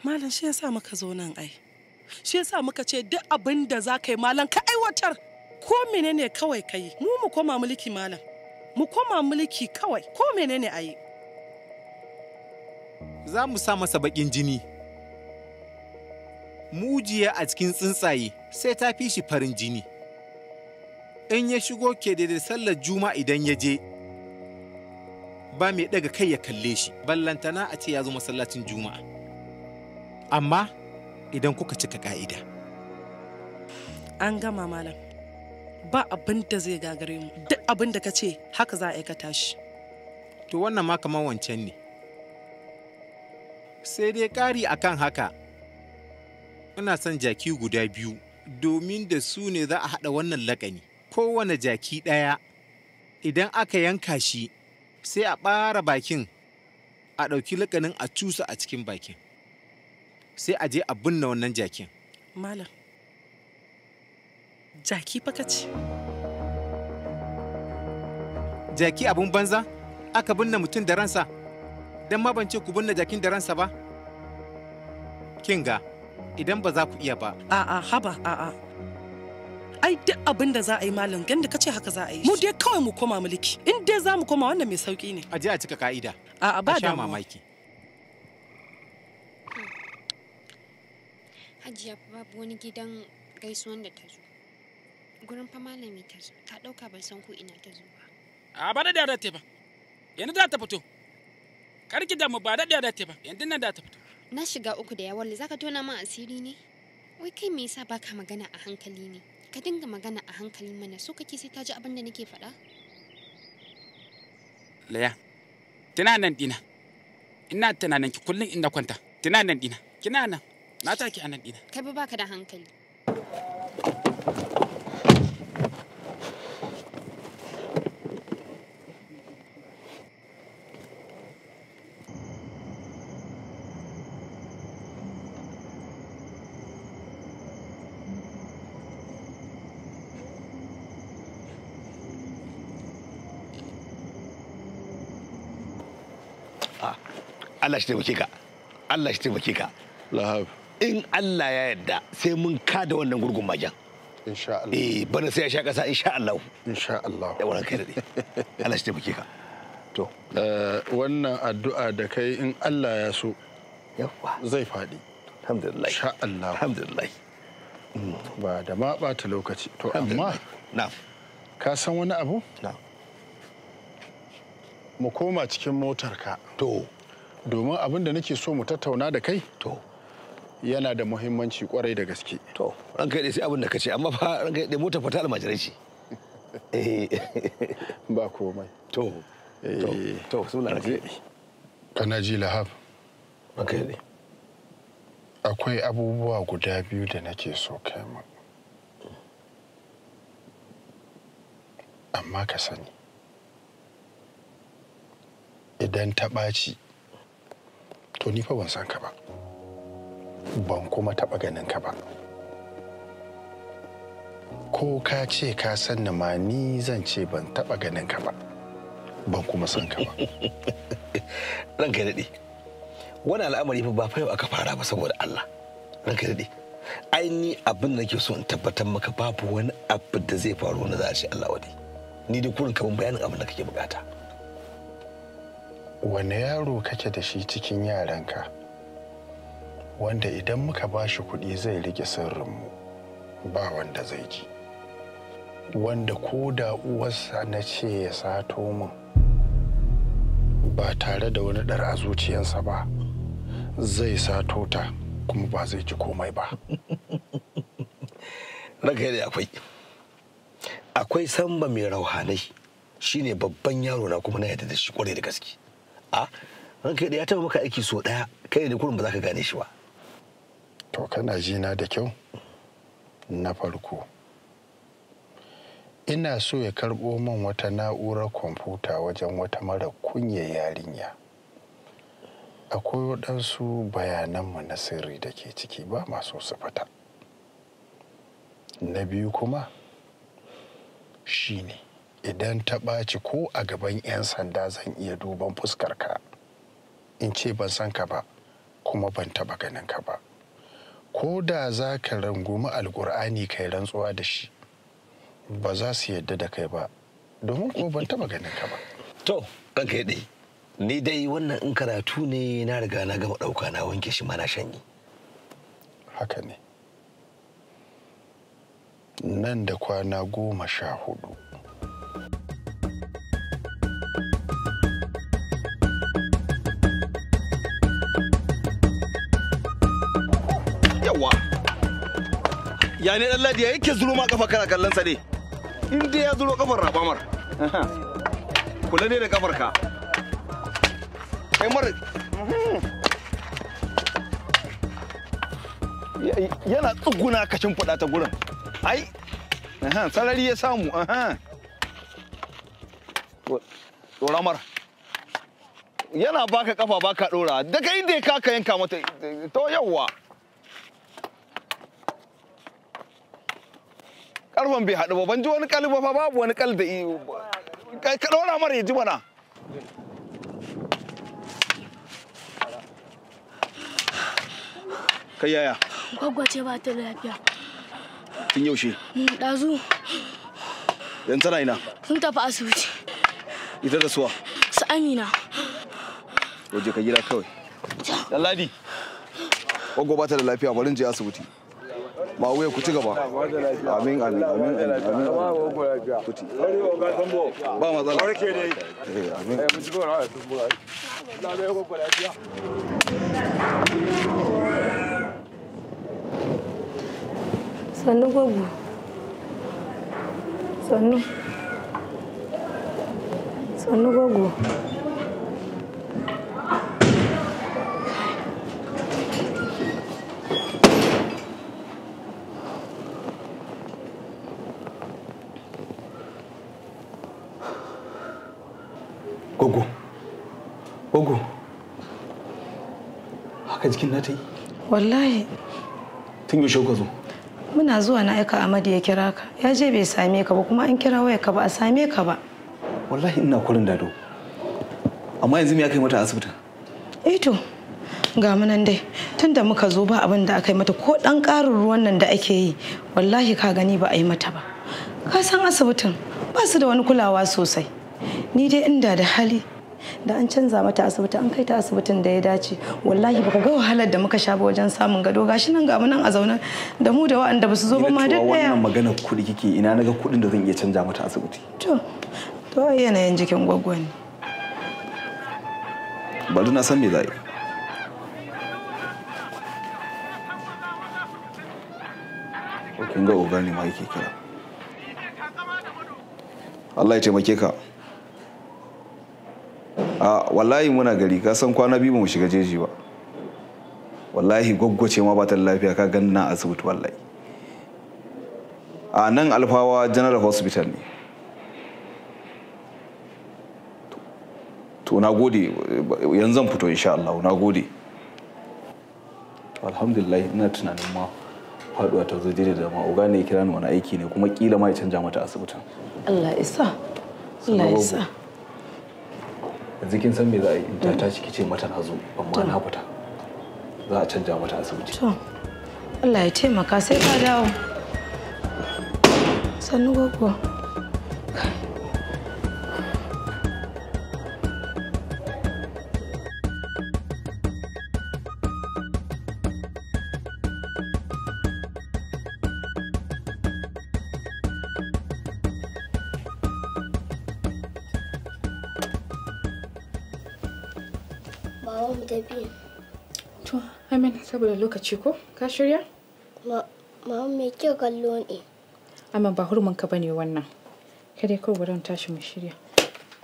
Malam shi yasa muka zo nan ai. Shi yasa muka ce duk abin da za ka yi malam ka aiwatar. Ko menene kawai ka yi. Mu koma mulki malam. Mu koma mulki kawai. Ko menene a yi. Za mu sa masa baƙin jini. Mujiya a cikin tsuntsaye sai ta fi shi farin jini. In ya shigo ke da sallar Juma'a idan ya je, ba mai ɗaga kai ya kalle shi, ballantana a ce ya zo masallacin Juma'a. Amma idan kuka cika ka'ida. An gama malam. Ba abin da zai gagare mu. Duk abin da ka ce haka za a aikata shi. To wannan ma kamar wancan ne. Sai dai ƙari akan haka. Ina son jaki guda biyu domin da su ne za a haɗa wannan laƙani. Kowane jaki ɗaya idan aka yanka shi sai a ɓara bakin a ɗauki laƙanin a cusa a cikin bakin. Sai a je a binne wannan jakin. Malam, jaki fa kace. Jaki abun banza? Aka binne mutum da ransa? Don ma ban ce ku binne jakin da ransa ba? Kinga, idan ba za ku iya ba. A'a, haba, a'a. Ai duk abin da za a yi malam ganda kace haka za a yi. Mu dai kawai mu koma mulki. In dai za mu koma wannan mai sauki ne. A je a cika ka'ida. A'a ba da mamaki. Hajiya babu wani gidan gaisuwan da ta zo. Gurin fa malami ta zo. Ta ɗauka ban san ko ina ta zo ba. A ba da ta ba. Yanzu za ta fito. Karki da mu ba da ta ba. Yanzu nan da ta fito. Na shiga uku da yawan zaka tona min asiri ne? Wai kai me yasa baka magana a hankali ne? Ka dinga magana a hankali mana so kake sai ta ji abin da nake faɗa? Laya, tunanan dina. Ina tunanan ki kullum inda kwanta. Tunanan dina. Kina nan. Na taki anan dina. Kai ba baka da hankali. Allah shi taimake ka. Allah shi taimake ka. Lahab. In Allah ya yarda sai mun kada wannan gurgun magen. Insha Allah. Bana sai ya sha kasa insha Allah. Insha Allah. Ya wannan kai da dai. Allah shi taimake ka. To, wannan addu'a da kai in Allah ya so zai faɗi. Alhamdulillah. Insha Allah. Alhamdulillah. Ba da ma ɓata lokaci. To, amma ka san wani abu? Mu koma cikin motarka. To. Domin abin da nake so mu tattauna da kai. To. Yana da muhimmanci kwarai da gaske. To, ranka dai sai abin da kace amma fa ranka dai motar fata almajirai ce. Ba komai. To. To, suna ranka. Kana ji Lahab? Ranka dai. Akwai abubuwa guda biyu da nake so kai mu. Amma ka sani. Idan ta ɓaci, to ni fa ban san ka ba. Ban kuma taɓa ganin ka ba. Ko ka ce ka san ni ma ni zan ce ban taɓa ganin ka ba. Ban kuma san ka ba. Ranka daɗe. Wani al'amari fa ba fa yau aka fara ba saboda Allah. Ranka daɗe. Ai ni abin da nake so in tabbatar maka babu wani abu da zai faru wanda za a ce Allah wadi. Ni dai kurin kaman bayanin abin da kake bukata. Wane yaro kake da shi cikin yaranka wanda idan muka ba shi kuɗi zai rike sirrinmu ba wanda zai ji, wanda ko da uwarsa na ce ya sato min ba tare da wani ɗar a zuciyarsa ba zai sato ta kuma ba zai ji komai ba. Ranka da akwai Samba mai rauhanai shine babban yaro na kuma na yadda da shi kwarai da gaske. A ranka da ya taba maka aiki so daya kai ne kurin ba za ka gane shi ba. To kana ji na da kyau? Na farko, ina so ya karɓo min wata na'urar kwamfuta wajen wata mara kunya yarinya. Akwai waɗansu bayananmu na sirri da ke ciki ba masu su fita. Na biyu kuma shine idan ta ɓaci ko a gaban 'yan sanda zan iya duban fuskarka in ce ban san ka ba kuma ban taɓa ganin ka ba. Ko da za ka rungumi alkur'ani kai rantsuwa da shi ba za su yadda da kai ba domin ko ban taɓa ganin ka ba. To, ranka dai ni dai wannan in karatu ne na riga na gama ɗauka na wanke shi mana shanyi. Haka ne. Nan da kwana 14. Yawa ya ne dan ladi ya yake zuro ma kafa kana kallon sa ne in dai ya zuro kafar rabamar kula ne da kafar ka kai mar yana tsuguna ka shimfiɗa ta gurin ai sarari ya samu ɗora mara yana baka kafa baka ɗora daga inda ya kaka yanka mata to yawwa karfan bai haɗu ba ban ji wani kalba fa babu wani kal da ka ɗora mara ya ji mana kai yaya Gwaggwace ba ta lafiya. tun yaushe Ɗazu yan tana ina sun tafi asibiti. ita da suwa Su Amina. waje ka gida kawai dan ladi gwaggo ba ta da lafiya bari je asibiti ba wuya ku ci gaba amin amin amin amin kuti ba matsala amin sannu gwaggo sannu gwaggo Gogo, haka jikin na ta yi? Wallahi. Tun yaushe ka zo? Muna zuwa na aika Amadu ya kira ka. Ya je bai same ka ba kuma an kira waya ka ba a same ka ba. Wallahi ina kurin dado. Amma yanzu me aka yi mata asibitin? To, ga mu nan dai. Tunda muka zo ba abin da aka yi mata ko dan ƙarin ruwan nan da ake yi. Wallahi ka gani ba a yi mata ba. Ka san asibitin ba su da wani kulawa sosai. Ni dai inda da hali da an canza mata asibiti an kai ta asibitin da ya dace wallahi baka ga wahalar da muka sha ba wajen samun gado gashi nan ga mu nan a zaune da mu da wa'anda basu zo ba ma da daya wannan magana kuɗi kike ina naga kuɗin da zan iya canja mata asibiti to yanayin jikin gwaggwa ne bari na san me za yi kin ga ogani ma yake kira Allah ya taimake ka wallahi muna gari ka san kwana biyu ba mu shiga jeji ba wallahi gwaggwace ma ba ta lafiya ka gani na asibiti wallahi a nan Alfawa General Hospital ne to na gode yanzu zan fito insha Allah na gode alhamdulillah ina tunanin ma faduwa ta zo da ma oga ne kira ni wani aiki ne kuma kila ma ya canja mata asibitin Allah isa Allah isa yanzu kin san me za a yi in ta tashi kice mata na zo amma na fita za a canja mata asibiti to Allah ya taimaka sai ka dawo sannu gogo Baba mu tafi. To, Amin, saboda lokaci ko? Ka shirya? Mama me ke kallo ne? Amma ba hurumin ka bane wannan. Kada ko wurin tashi mu shirya.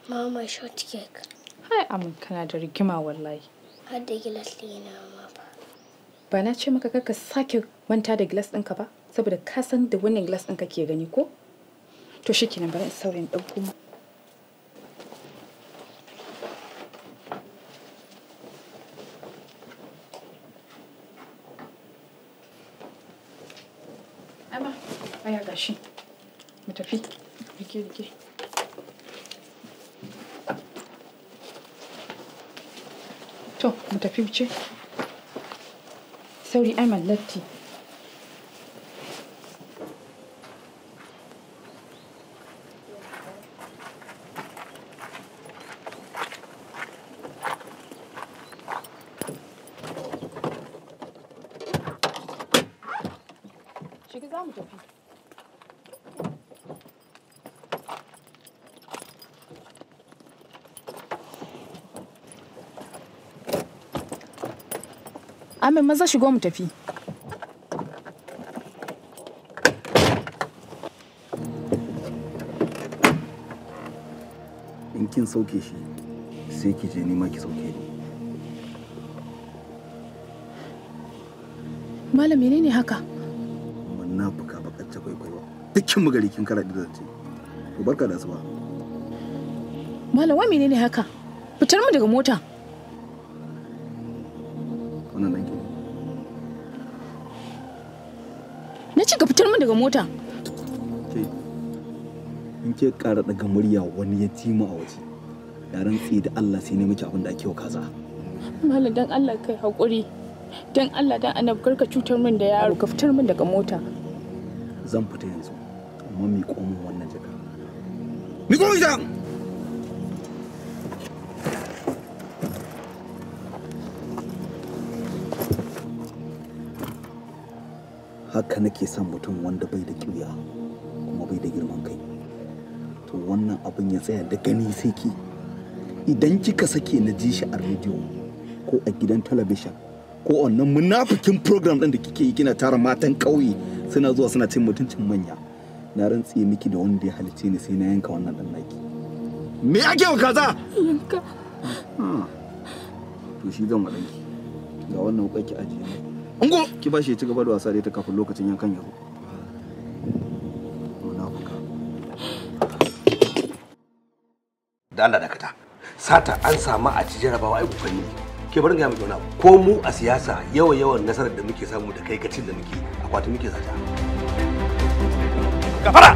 Mama short cake. Hai, Amin kana da rigima wallahi. Har da gilas ɗina ma ba. Ba na ce maka ka sake manta da glass ɗinka ba, saboda ka san da wannan glass ɗin kake gani ko? To shikenan bari in saurin ɗauko mu. Amma, aya gashi. Mu tafi. Rike. To, mu tafi wuce. Sauri Aiman latti. Shiga za mu tafi. Amin maza shigo mu tafi. In kin sauke shi sai ki je nima ki sauke ni. Malam menene haka? Munafuka bakacce kwaikwayo. Dukkin magari kin kara da zance. To barka da asuba. Malam wa menene haka? Fitar mu daga mota. Wannan danki. Na ce ka fitar mu daga mota. In ke ƙara daga murya wani ya ci mu a waje. Ya rantsi da Allah sai ne miki abin da ake wa kaza. Malam dan Allah kai hakuri. Dan Allah dan Annabi karka cutar min da yaro, ka fitar min daga mota. Zan fita yanzu. Amma mi komo wannan jaka. Mi komo ita. Haka nake son mutum wanda bai da kiwiya kuma bai da girman kai. To wannan abin ya tsaya da gani sai ki. Idan kika sake na ji shi a rediyo ko a gidan talabishin ko wannan munafikin program ɗin da kike yi kina tara matan ƙauye suna zuwa suna cin mutuncin manya, na rantse miki da wanda ya halice ni sai na yanka wannan ɗan naki. Me ake wa kaza? Yanka. To shi zan waɗanki. Ga wannan wuƙar ki ajiye mai. Ungo! Ki ba shi ya ci gaba da wasa da ita kafin lokacin yankan ya zo. Da Allah dakata. Sata an samu a ci jarabawa ai kokari ne. Ke barin ga miki wani abu. Ko mu a siyasa yawan nasarar da muke samu da kai gacin da muke akwati muke sata. Gafara!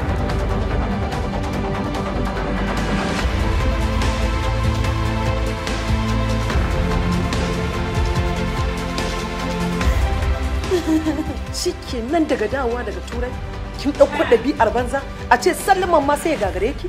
Shike nan daga dawowa daga turai kin ɗauko ɗabi'ar banza a ce sallaman ma sai ya gagare ki.